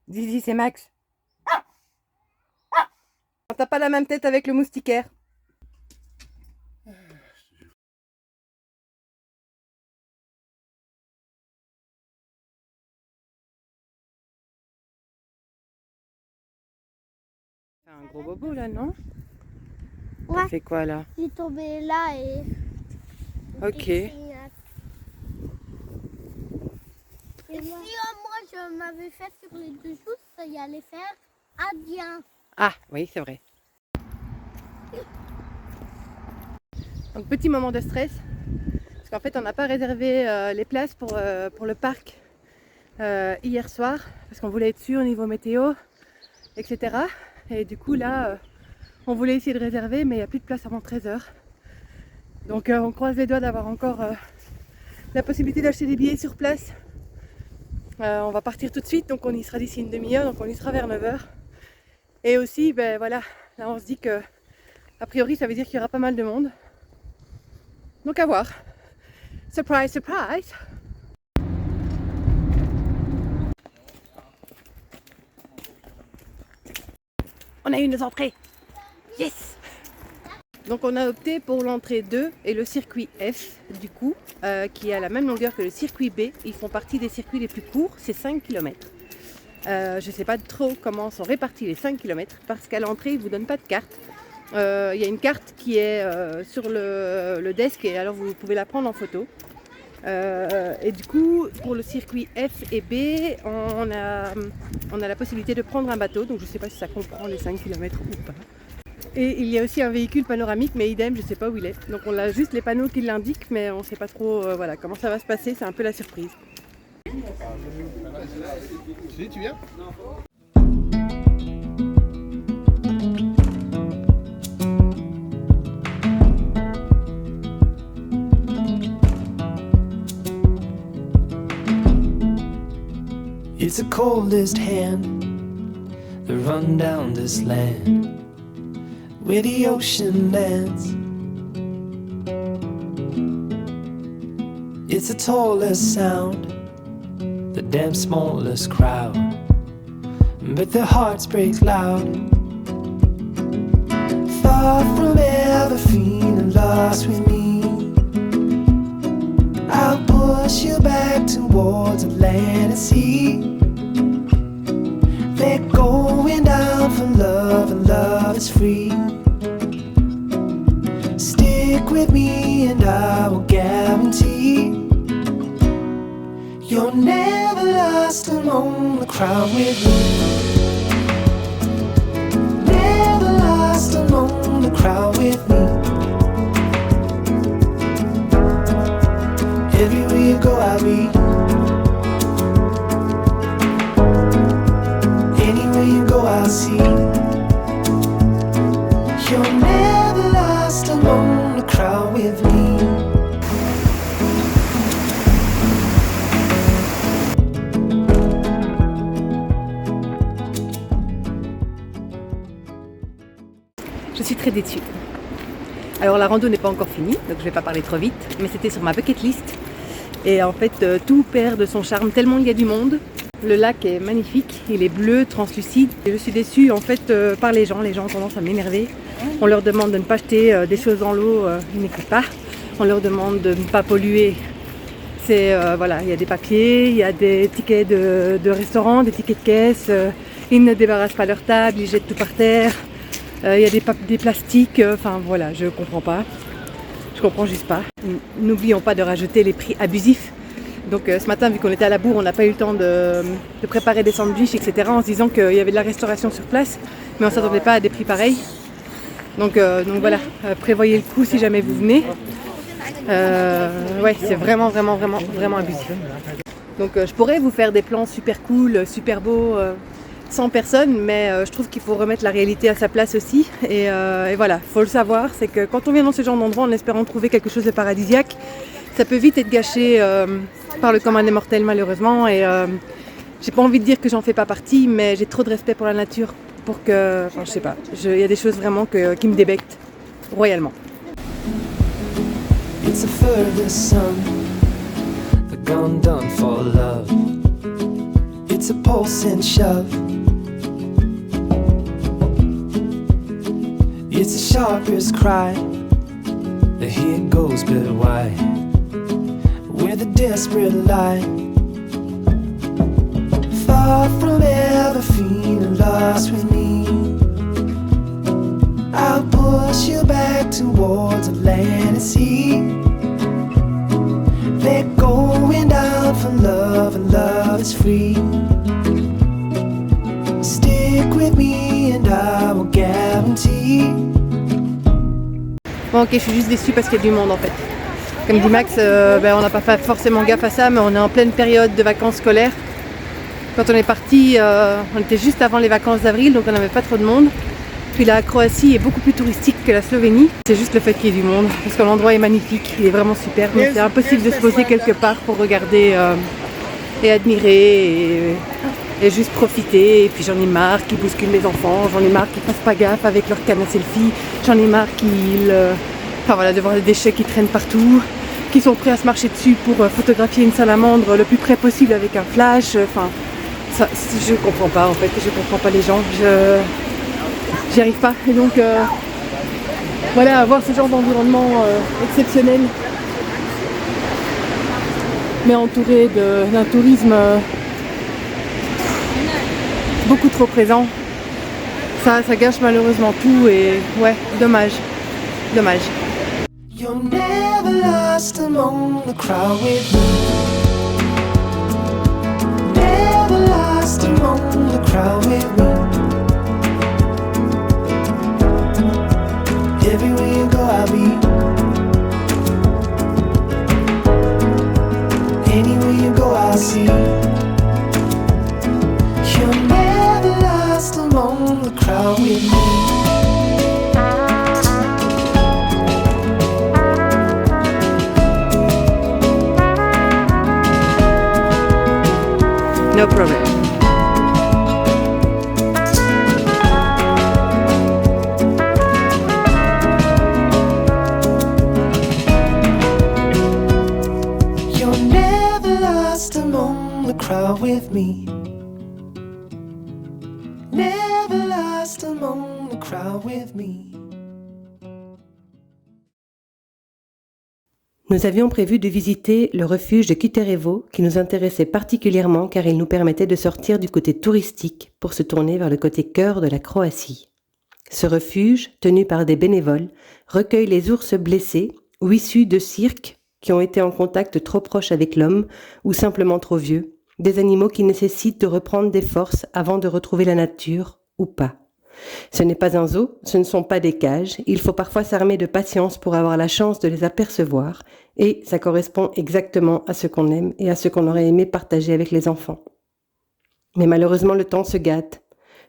Zizi, c'est Max. T'as pas la même tête avec le moustiquaire. C'est un gros bobo là, non? Ouais. T'as fait quoi là? J'ai tombé là et... Ok. Et si moi je m'avais fait sur les deux joues, ça y allait faire bien. Ah oui, c'est vrai. Donc petit moment de stress, parce qu'en fait on n'a pas réservé les places pour le parc hier soir, parce qu'on voulait être sûr au niveau météo, etc. Et du coup là, on voulait essayer de réserver, mais il n'y a plus de place avant 13h. Donc on croise les doigts d'avoir encore la possibilité d'acheter des billets sur place. On va partir tout de suite, donc on y sera d'ici une demi-heure, donc on y sera vers 9h. Et aussi, ben voilà, là on se dit que, a priori, ça veut dire qu'il y aura pas mal de monde. Donc à voir. Surprise, surprise! On a eu nos entrées! Yes! Donc on a opté pour l'entrée 2 et le circuit F du coup, qui a la même longueur que le circuit B. Ils font partie des circuits les plus courts, c'est 5 km. Je ne sais pas trop comment sont répartis les 5 km parce qu'à l'entrée ils ne vous donnent pas de carte. Il y a une carte qui est sur le desk et alors vous pouvez la prendre en photo. Et du coup pour le circuit F et B on a la possibilité de prendre un bateau, donc je ne sais pas si ça comprend les 5 km ou pas. Et il y a aussi un véhicule panoramique, mais idem, je ne sais pas où il est. Donc on a juste les panneaux qui l'indiquent, mais on ne sait pas trop voilà, comment ça va se passer, c'est un peu la surprise. Tu viens? It's the coldest hand that run down this land where the ocean lands. It's the tallest sound, the damn smallest crowd, but their hearts break loud. Far from ever feeling lost with me, I'll push you back towards the land and sea. They're going down for love and love is free. Stick with me and I will guarantee you're never lost among the crowd with me. Never lost among the crowd with me. Everywhere you go I'll be. Anywhere you go I'll see. You're never lost among the crowd with me. Je suis très déçue. Alors la rando n'est pas encore finie, donc je vais pas parler trop vite, mais c'était sur ma bucket list. Et en fait, tout perd de son charme tellement il y a du monde. Le lac est magnifique, il est bleu, translucide. Et je suis déçue en fait par les gens ont tendance à m'énerver. On leur demande de ne pas jeter des choses dans l'eau, ils n'écoutent pas. On leur demande de ne pas polluer. Voilà, il y a des papiers, il y a des tickets de restaurant, des tickets de caisse. Ils ne débarrassent pas leur table, ils jettent tout par terre. Il y a des plastiques, enfin voilà, je comprends pas. Je comprends juste pas. N'oublions pas de rajouter les prix abusifs. Donc ce matin, vu qu'on était à la bourre, on n'a pas eu le temps de préparer des sandwichs, etc. en se disant qu'il y avait de la restauration sur place, mais on ne s'attendait pas à des prix pareils. Donc voilà, prévoyez le coup si jamais vous venez. Ouais, c'est vraiment abusif. Donc je pourrais vous faire des plans super cool, super beaux, sans personne, mais je trouve qu'il faut remettre la réalité à sa place aussi. Et voilà, il faut le savoir, c'est que quand on vient dans ce genre d'endroit en espérant trouver quelque chose de paradisiaque, ça peut vite être gâché par le commun des mortels malheureusement. Et j'ai pas envie de dire que j'en fais pas partie, mais j'ai trop de respect pour la nature pour que, enfin je sais pas, il y a des choses vraiment qui me débectent royalement. It's a furthest sun, the gun done for love. It's a pulse and shove. It's the sharpest cry. The heat goes but why? Where the desperate lie. Far from ever feeling lost with me, I'll push you back towards the land and sea. They're going down for love and love is free. Stick with me and I will guarantee. Bon ok, je suis juste déçue parce qu'il y a du monde en fait. Comme dit Max, on n'a pas fait forcément gaffe à ça, mais on est en pleine période de vacances scolaires. Quand on est parti, on était juste avant les vacances d'avril, donc on n'avait pas trop de monde. Puis la Croatie est beaucoup plus touristique que la Slovénie. C'est juste le fait qu'il y ait du monde, parce que l'endroit est magnifique, il est vraiment super. Donc c'est impossible de se poser quelque part pour regarder et admirer et juste profiter. Et puis j'en ai marre qu'ils bousculent les enfants, j'en ai marre qu'ils fassent pas gaffe avec leur canne à selfie, j'en ai marre de voir des déchets qui traînent partout. qui sont prêts à se marcher dessus pour photographier une salamandre le plus près possible avec un flash. Enfin, ça, je comprends pas en fait, je comprends pas les gens, j'y arrive pas. Et donc voilà, avoir ce genre d'environnement exceptionnel, mais entouré d'un tourisme beaucoup trop présent, ça gâche malheureusement tout et ouais, dommage. You're never lost among the crowd with me. Never lost among the crowd with me. Everywhere you go, I'll be. Anywhere you go, I'll see. You're never lost among the crowd with me. No problem. You're never lost among the crowd with me. Never lost among the crowd with me. Nous avions prévu de visiter le refuge de Kiterevo qui nous intéressait particulièrement car il nous permettait de sortir du côté touristique pour se tourner vers le côté cœur de la Croatie. Ce refuge, tenu par des bénévoles, recueille les ours blessés ou issus de cirques qui ont été en contact trop proche avec l'homme ou simplement trop vieux, des animaux qui nécessitent de reprendre des forces avant de retrouver la nature ou pas. Ce n'est pas un zoo, ce ne sont pas des cages, il faut parfois s'armer de patience pour avoir la chance de les apercevoir et ça correspond exactement à ce qu'on aime et à ce qu'on aurait aimé partager avec les enfants. Mais malheureusement le temps se gâte,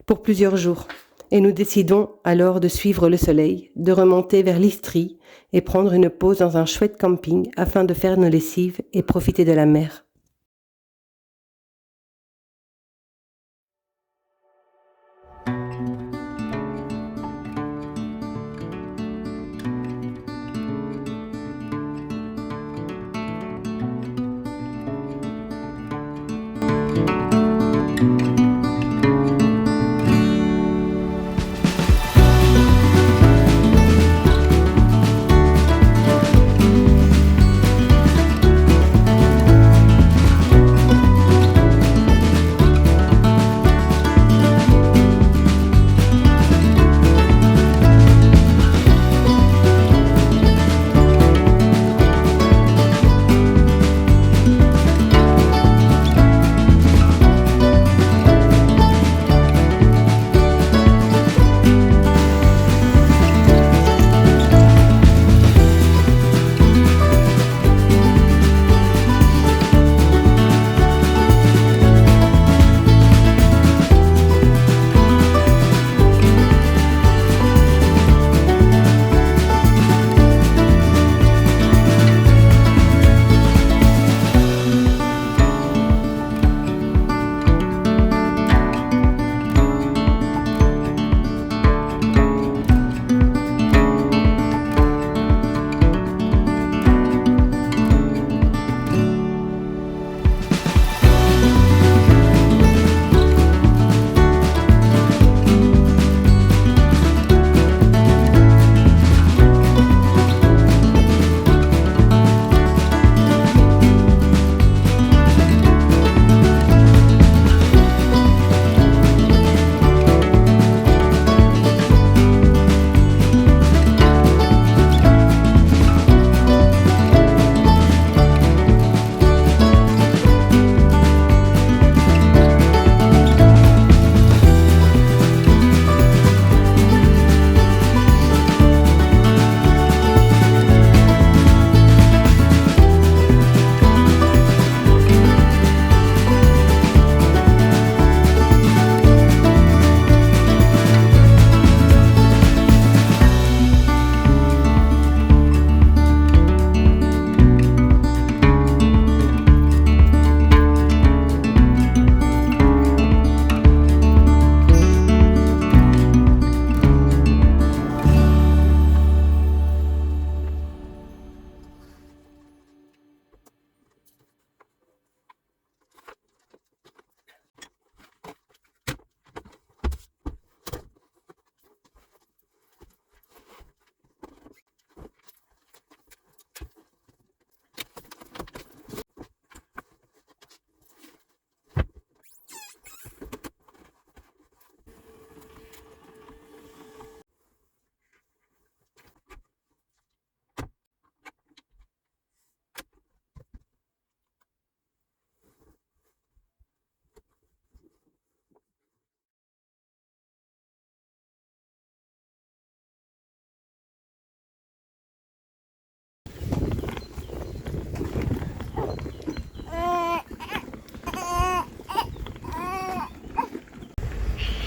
pour plusieurs jours, et nous décidons alors de suivre le soleil, de remonter vers l'Istrie et prendre une pause dans un chouette camping afin de faire nos lessives et profiter de la mer.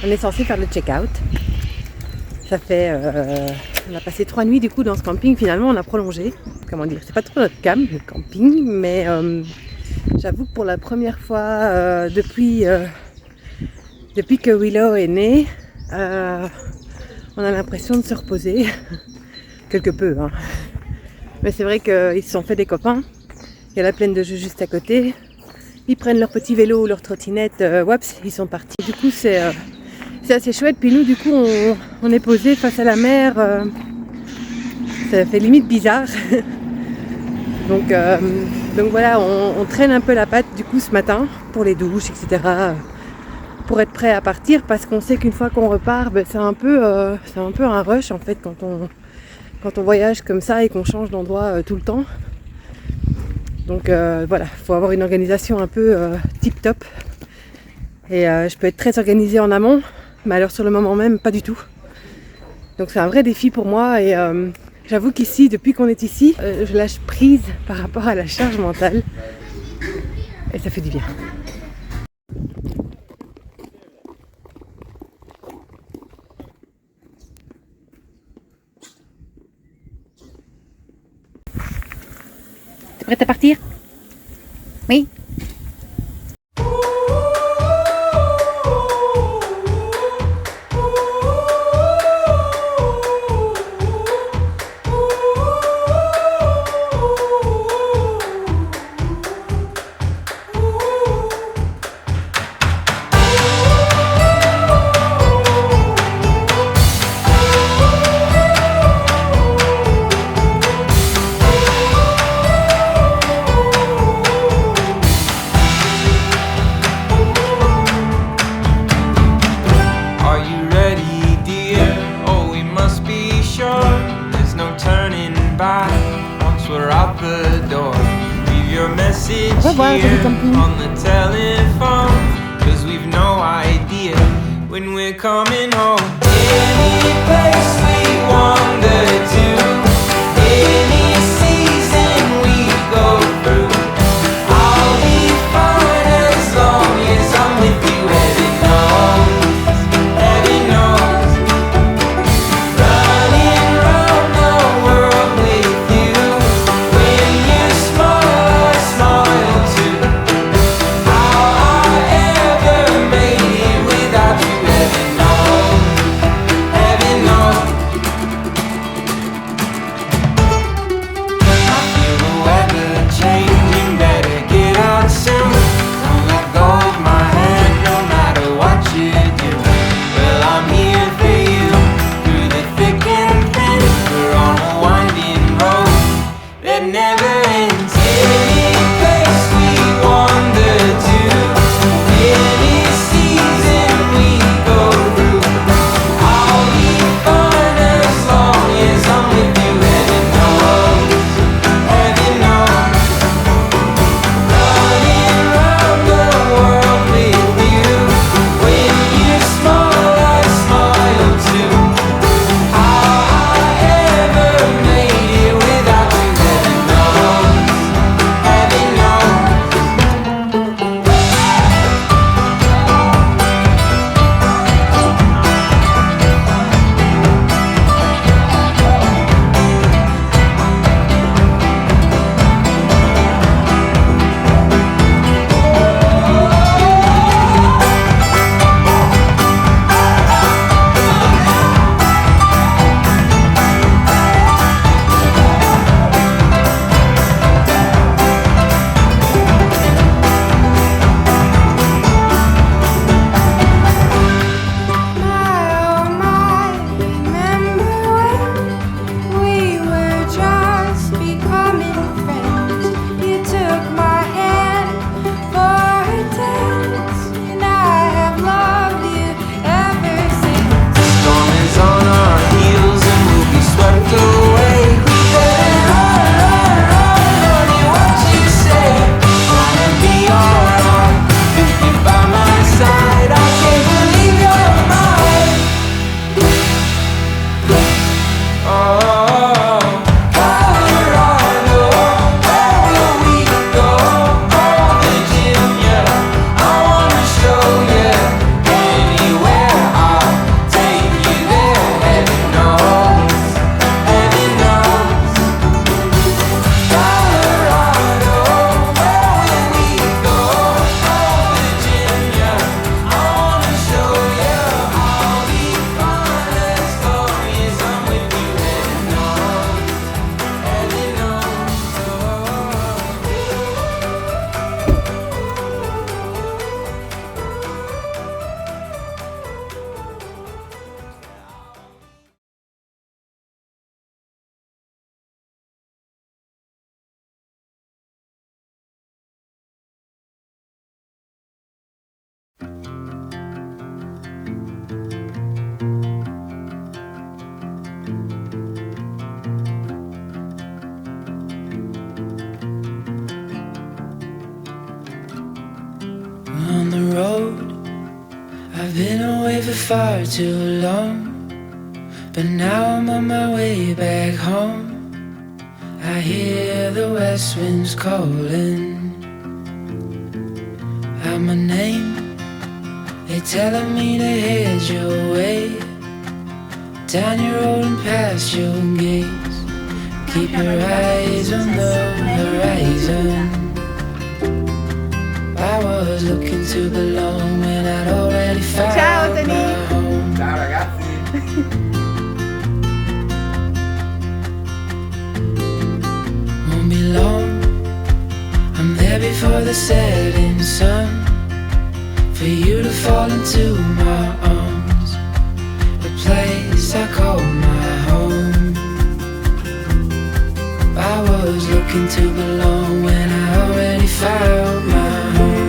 On est censé faire le check-out. Ça fait... on a passé 3 nuits du coup dans ce camping. Finalement, on a prolongé. Comment dire, c'est pas trop notre cam, le camping. Mais j'avoue que pour la première fois depuis que Willow est née, on a l'impression de se reposer. Quelque peu, hein. Mais c'est vrai qu'ils se sont fait des copains. Il y a la plaine de jeux juste à côté. Ils prennent leur petit vélo ou leur trottinette, waps, ils sont partis. Du coup, c'est assez chouette. Puis nous, du coup, on est posé face à la mer. Ça fait limite bizarre. donc voilà, on traîne un peu la patte du coup ce matin pour les douches, etc. Pour être prêt à partir, parce qu'on sait qu'une fois qu'on repart, ben, c'est un peu un rush en fait quand on voyage comme ça et qu'on change d'endroit tout le temps. Donc voilà, il faut avoir une organisation un peu tip top. Et je peux être très organisée en amont, mais alors sur le moment même, pas du tout. Donc c'est un vrai défi pour moi et j'avoue qu'ici, depuis qu'on est ici, je lâche prise par rapport à la charge mentale. Et ça fait du bien. T'es prête à partir? Oui. On the telephone, 'cause we've no idea when we're coming home. Any place we wander to, any season we go through, I'll be fine as long as I'm with you. Heaven knows, running round the world with you. When you smile, I smile too. How on the road. I've been away for far too long, but now I'm on my way back home. I hear the west winds calling out my name. They're telling me to head your way, down your road and past your gates. Keep your eyes on the horizon. I was looking to belong when I'd already found Ciao, my Tony. home. Ciao ragazzi. Won't be long, I'm there before the setting sun, for you to fall into my arms, a place I call my home. I was looking to belong when I already found my home.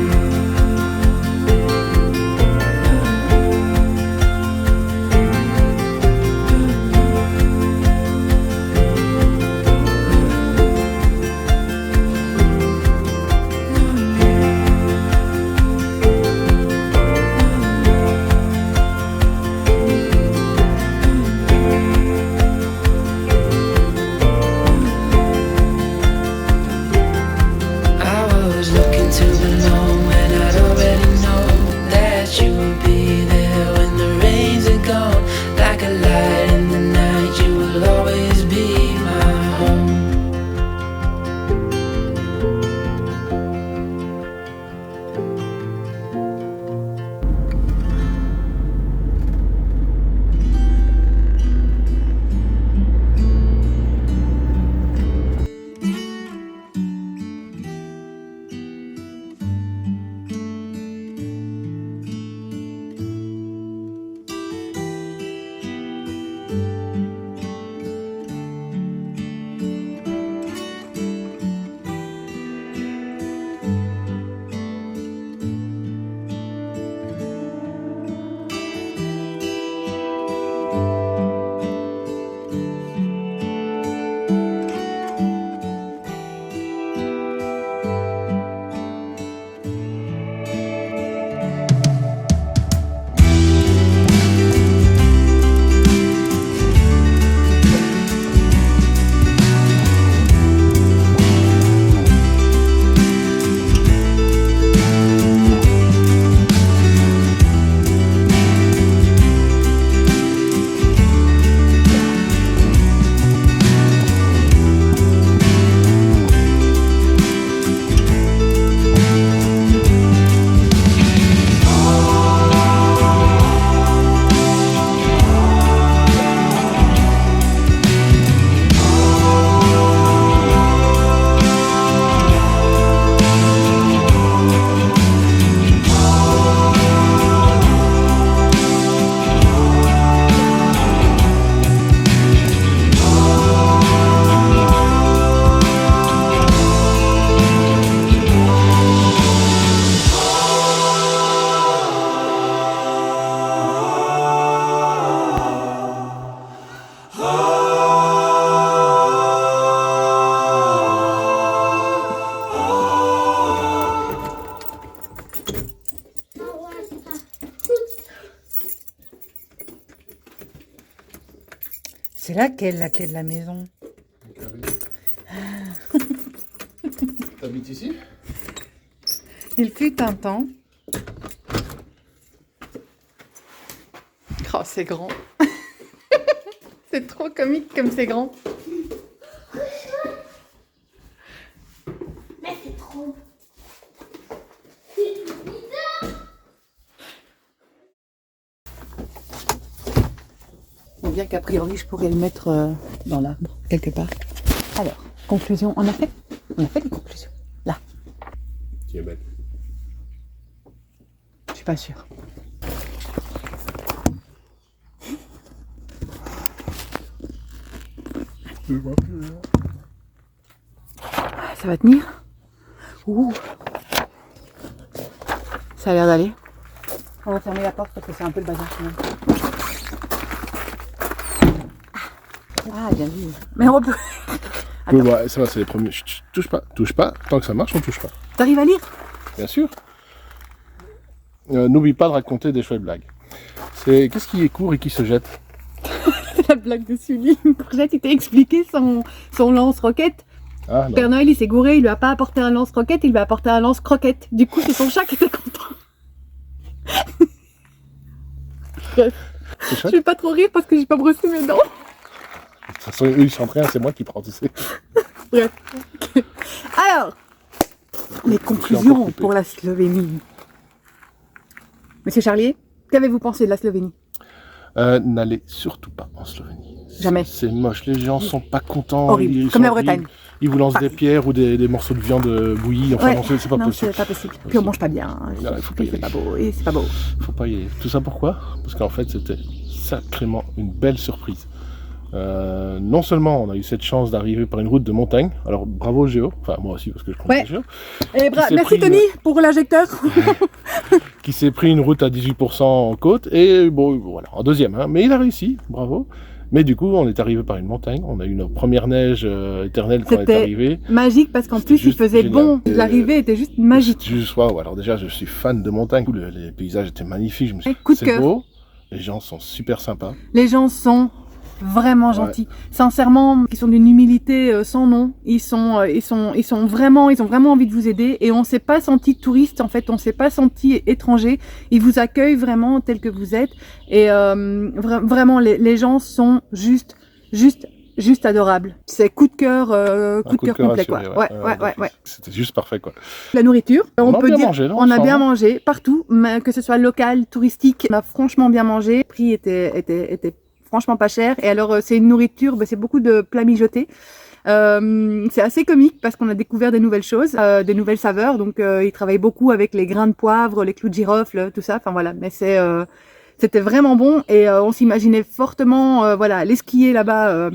C'est laquelle la clé de la maison? T'habites ici? Il fut un temps. Oh, c'est grand. C'est trop comique comme c'est grand. Mais c'est trop. Bon, bien qu'a priori, je pourrais le mettre dans l'arbre, quelque part. Alors, conclusion, on a fait les conclusions. Là, Tu es bête. je suis pas sûre. Ça va tenir? Ouh. Ça a l'air d'aller. On va fermer la porte parce que c'est un peu le bazar quand même. Ah, bien vu. Mais on peut... Oui, bah, ça va, c'est les premiers. Chut, chut, touche pas. Tant que ça marche, on touche pas. T'arrives à lire? Bien sûr. n'oublie pas de raconter des chouettes blagues. Qu'est-ce qui est court et qui se jette? C'est la blague de Sully. Courgette, il t'a expliqué son lance-roquette. Ah, non. Père Noël, il s'est gouré, il lui a pas apporté un lance-roquette, il lui a apporté un lance-croquette. Du coup, c'est son chat qui était content. Bref. C'est Je chouette. vais pas trop rire parce que j'ai pas brossé mes dents. De toute façon, eux, ils chantent rien, c'est moi qui prends, tu sais. Bref. Alors, les encore conclusions coupé. pour la Slovénie. Monsieur Charlier, qu'avez-vous pensé de la Slovénie? N'allez surtout pas en Slovénie. Jamais. C'est moche, les gens sont pas contents. Horrible, ils comme sont la horribles. Bretagne. Ils vous lancent Pareil. des pierres ou des morceaux de viande bouillie. Enfin, Ouais. non, c'est pas Non, possible. c'est pas possible. Puis on mange pas bien. Non, il faut pas y C'est aller. pas beau. Et c'est pas beau. Faut pas y aller. Tout ça pourquoi? Parce qu'en fait, c'était sacrément une belle surprise. Non seulement on a eu cette chance d'arriver par une route de montagne, alors bravo Géo, enfin moi aussi parce que je compte Ouais. Géo, Et s'est merci pris, Tony pour l'injecteur. qui s'est pris une route à 18% en côte, et bon voilà, en deuxième, hein, mais il a réussi, bravo. Mais du coup, on est arrivé par une montagne, on a eu notre première neige éternelle quand on est C'était arrivé. Magique parce qu'en C'était plus il juste faisait génial. bon. L'arrivée était juste magique. Juste, waouh, alors déjà, je suis fan de montagne, les paysages étaient magnifiques, je me suis dit, Coup de c'est cœur. beau, les gens sont super sympas. Les gens sont vraiment Ouais. gentils. Sincèrement, ils sont d'une humilité sans nom. Ils ont vraiment envie de vous aider et on s'est pas senti touriste en fait, on s'est pas senti étranger. Ils vous accueillent vraiment tel que vous êtes et vraiment les gens sont juste adorables. C'est coup de cœur Un complet quoi. assuré, Ouais. C'était juste parfait quoi. La nourriture, on a peut bien dire, mangé, non, on a ensemble, bien hein. mangé partout, mais que ce soit local, touristique, on a franchement bien mangé. Le prix était franchement pas cher. Et alors c'est une nourriture, c'est beaucoup de plats mijotés. C'est assez comique parce qu'on a découvert des nouvelles choses, des nouvelles saveurs. Donc ils travaillent beaucoup avec les grains de poivre, les clous de girofle, tout ça. Enfin voilà, mais c'était vraiment bon et on s'imaginait fortement voilà aller skier là-bas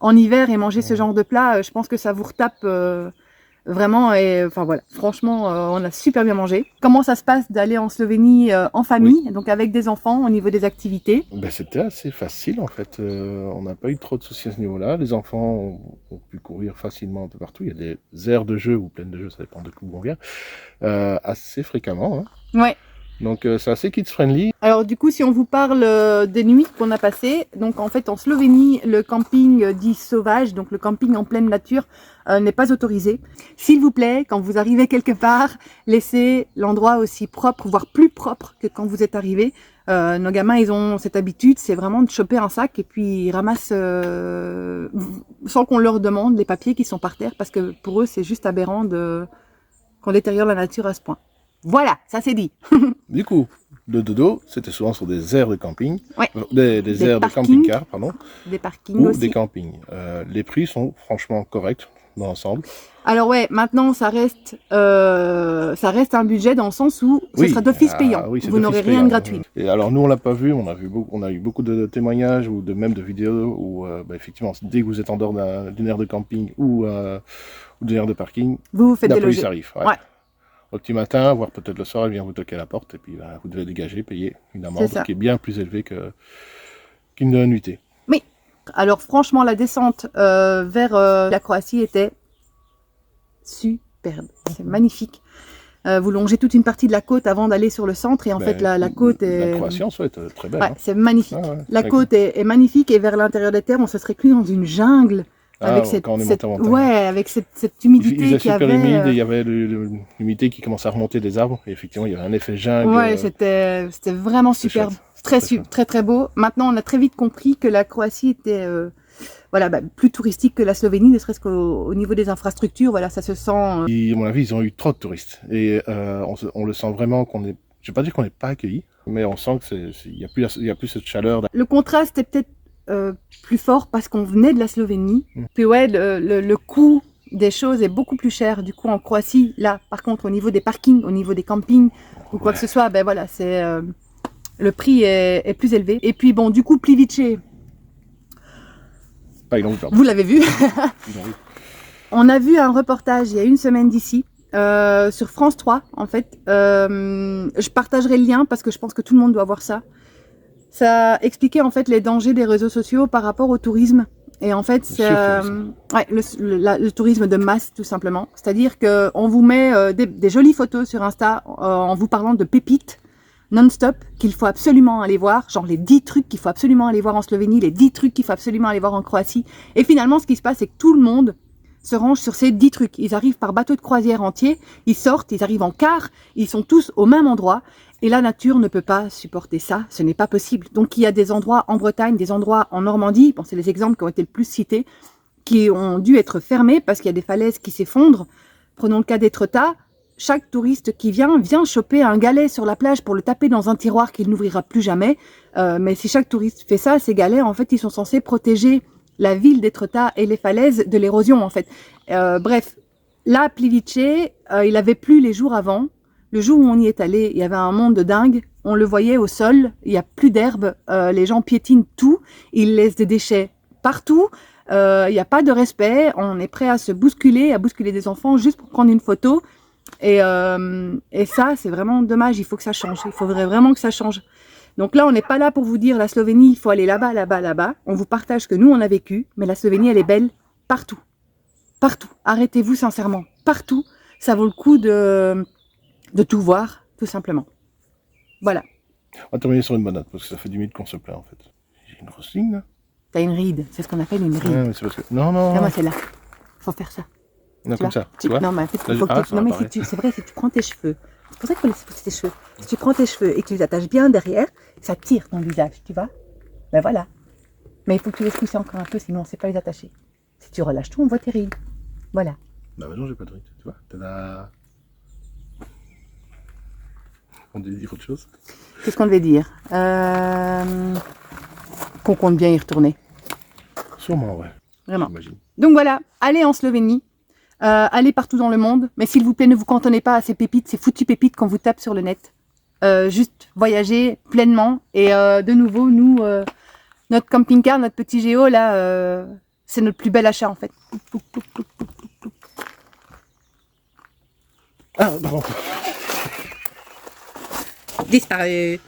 en hiver et manger ce genre de plat. Je pense que ça vous retape vraiment et enfin voilà, franchement on a super bien mangé. Comment ça se passe d'aller en Slovénie en famille, donc avec des enfants au niveau des activités? Ben, c'était assez facile en fait, on n'a pas eu trop de soucis à ce niveau-là, les enfants ont pu courir facilement un peu partout, il y a des aires de jeu ou plaines de jeu, ça dépend de où on vient, assez fréquemment, hein. Ouais. Donc c'est assez kids-friendly. Alors du coup, si on vous parle des nuits qu'on a passées, donc en fait en Slovénie, le camping dit sauvage, donc le camping en pleine nature n'est pas autorisé. S'il vous plaît, quand vous arrivez quelque part, laissez l'endroit aussi propre, voire plus propre que quand vous êtes arrivé. Nos gamins, ils ont cette habitude, c'est vraiment de choper un sac et puis ils ramassent sans qu'on leur demande les papiers qui sont par terre, parce que pour eux, c'est juste aberrant qu'on détériore la nature à ce point. Voilà, ça c'est dit. Du coup, le dodo, c'était souvent sur des aires de camping, Ouais. des aires de parkings. camping-car, pardon, Des parkings ou aussi. des campings. Les prix sont franchement corrects dans l'ensemble. Alors ouais, maintenant ça reste un budget dans le sens où ce sera d'office payant. Oui, c'est Vous n'aurez d'office rien de payant. gratuit. Et alors nous on l'a pas vu, on a eu beaucoup de témoignages ou même de vidéos où effectivement dès que vous êtes en dehors d'une aire de camping ou d'une aire de parking, Vous faites la des police loger. arrive. Ouais. Au petit matin, voire peut-être le soir, elle vient vous toquer à la porte et puis vous devez dégager, payer une amende ça. qui est bien plus élevée qu'une nuitée. Alors franchement, la descente vers la Croatie était superbe. C'est magnifique. Vous longez toute une partie de la côte avant d'aller sur le centre et en fait la côte est... La Croatie en soi est très belle. Ouais, hein. c'est magnifique. Ah ouais, La très côte est magnifique et vers l'intérieur des terres, on se serait cru dans une jungle. Avec quand on est monté en montagne. avec cette Il humidité faisait qu'il y super avait. humide et il y avait l'humidité qui commençait à remonter des arbres. Et effectivement, il y avait un effet jungle. Ouais, c'était vraiment c'est superbe. chouette. Très très beau. Maintenant, on a très vite compris que la Croatie était plus touristique que la Slovénie, ne serait-ce qu'au niveau des infrastructures. Voilà, ça se sent. Et, à mon avis, ils ont eu trop de touristes. Et on le sent vraiment qu'on est. Je vais pas dire qu'on n'est pas accueillis, mais on sent qu'il y a plus cette chaleur. Le contraste est peut-être plus fort parce qu'on venait de la Slovénie. Puis ouais, le coût des choses est beaucoup plus cher. Du coup, en Croatie, là, par contre, au niveau des parkings, au niveau des campings ou quoi que ce soit, c'est le prix est plus élevé. Et puis bon, du coup, Plivice, Pas ils l'ont vu, pardon. vous l'avez vu. Ils l'ont vu. On a vu un reportage il y a une semaine d'ici sur France 3 en fait. Je partagerai le lien parce que je pense que tout le monde doit voir ça. Ça expliquait en fait les dangers des réseaux sociaux par rapport au tourisme. Et en fait, c'est le tourisme de masse tout simplement. C'est-à-dire qu'on vous met des jolies photos sur Insta en vous parlant de pépites. non-stop qu'il faut absolument aller voir, genre les 10 trucs qu'il faut absolument aller voir en Slovénie, les 10 trucs qu'il faut absolument aller voir en Croatie. Et finalement, ce qui se passe, c'est que tout le monde se range sur ces 10 trucs. Ils arrivent par bateau de croisière entier, ils sortent, ils arrivent en car, ils sont tous au même endroit. Et la nature ne peut pas supporter ça, ce n'est pas possible. Donc il y a des endroits en Bretagne, des endroits en Normandie, bon, c'est les exemples qui ont été le plus cités, qui ont dû être fermés parce qu'il y a des falaises qui s'effondrent. Prenons le cas d'Étretat, chaque touriste qui vient choper un galet sur la plage pour le taper dans un tiroir qu'il n'ouvrira plus jamais. Mais si chaque touriste fait ça, ces galets, en fait, ils sont censés protéger la ville d'Étretat et les falaises de l'érosion, en fait. Bref, là, Plivice, il avait plu les jours avant. Le jour où on y est allé, il y avait un monde de dingue. On le voyait au sol, il n'y a plus d'herbe, les gens piétinent tout, ils laissent des déchets partout, il n'y a pas de respect, on est prêt à se bousculer, à bousculer des enfants juste pour prendre une photo. Et ça, c'est vraiment dommage, il faut que ça change, il faudrait vraiment que ça change. Donc là, on n'est pas là pour vous dire la Slovénie, il faut aller là-bas, là-bas, là-bas. On vous partage ce que nous, on a vécu, mais la Slovénie, elle est belle partout. Partout. Arrêtez-vous sincèrement. Partout. Ça vaut le coup de tout voir, tout simplement. Voilà. On va terminer sur une bonne note, parce que ça fait 10 minutes qu'on se plaint, en fait. J'ai une grosse ligne, là. T'as une ride, c'est ce qu'on appelle une ride. Ouais, mais c'est parce que... Non, non, Là, moi, c'est là. Faut faire ça. non, comme ça, tu vois. Non, mais en fait, Là, faut que ça non, mais m'apparaît. c'est vrai, si tu prends tes cheveux, c'est pour ça qu'il faut laisser pousser tes cheveux. Si tu prends tes cheveux et que tu les attaches bien derrière, ça tire ton visage, tu vois. Ben voilà. Mais il faut que tu laisses pousser encore un peu, sinon on ne sait pas les attacher. Si tu relâches tout, on voit tes rides. Voilà. Bah non, j'ai pas de ride, tu vois. Tada. On devait dire autre chose. Qu'est-ce qu'on devait dire qu'on compte bien y retourner. Sûrement, ouais. Vraiment. J'imagine. Donc voilà, allez en Slovénie, allez partout dans le monde, mais s'il vous plaît, ne vous cantonnez pas à ces pépites, ces foutues pépites qu'on vous tape sur le net. Juste voyagez pleinement. Et de nouveau, nous, notre camping-car, notre petit Géo, là, c'est notre plus bel achat en fait. Ah, pardon. Disparu.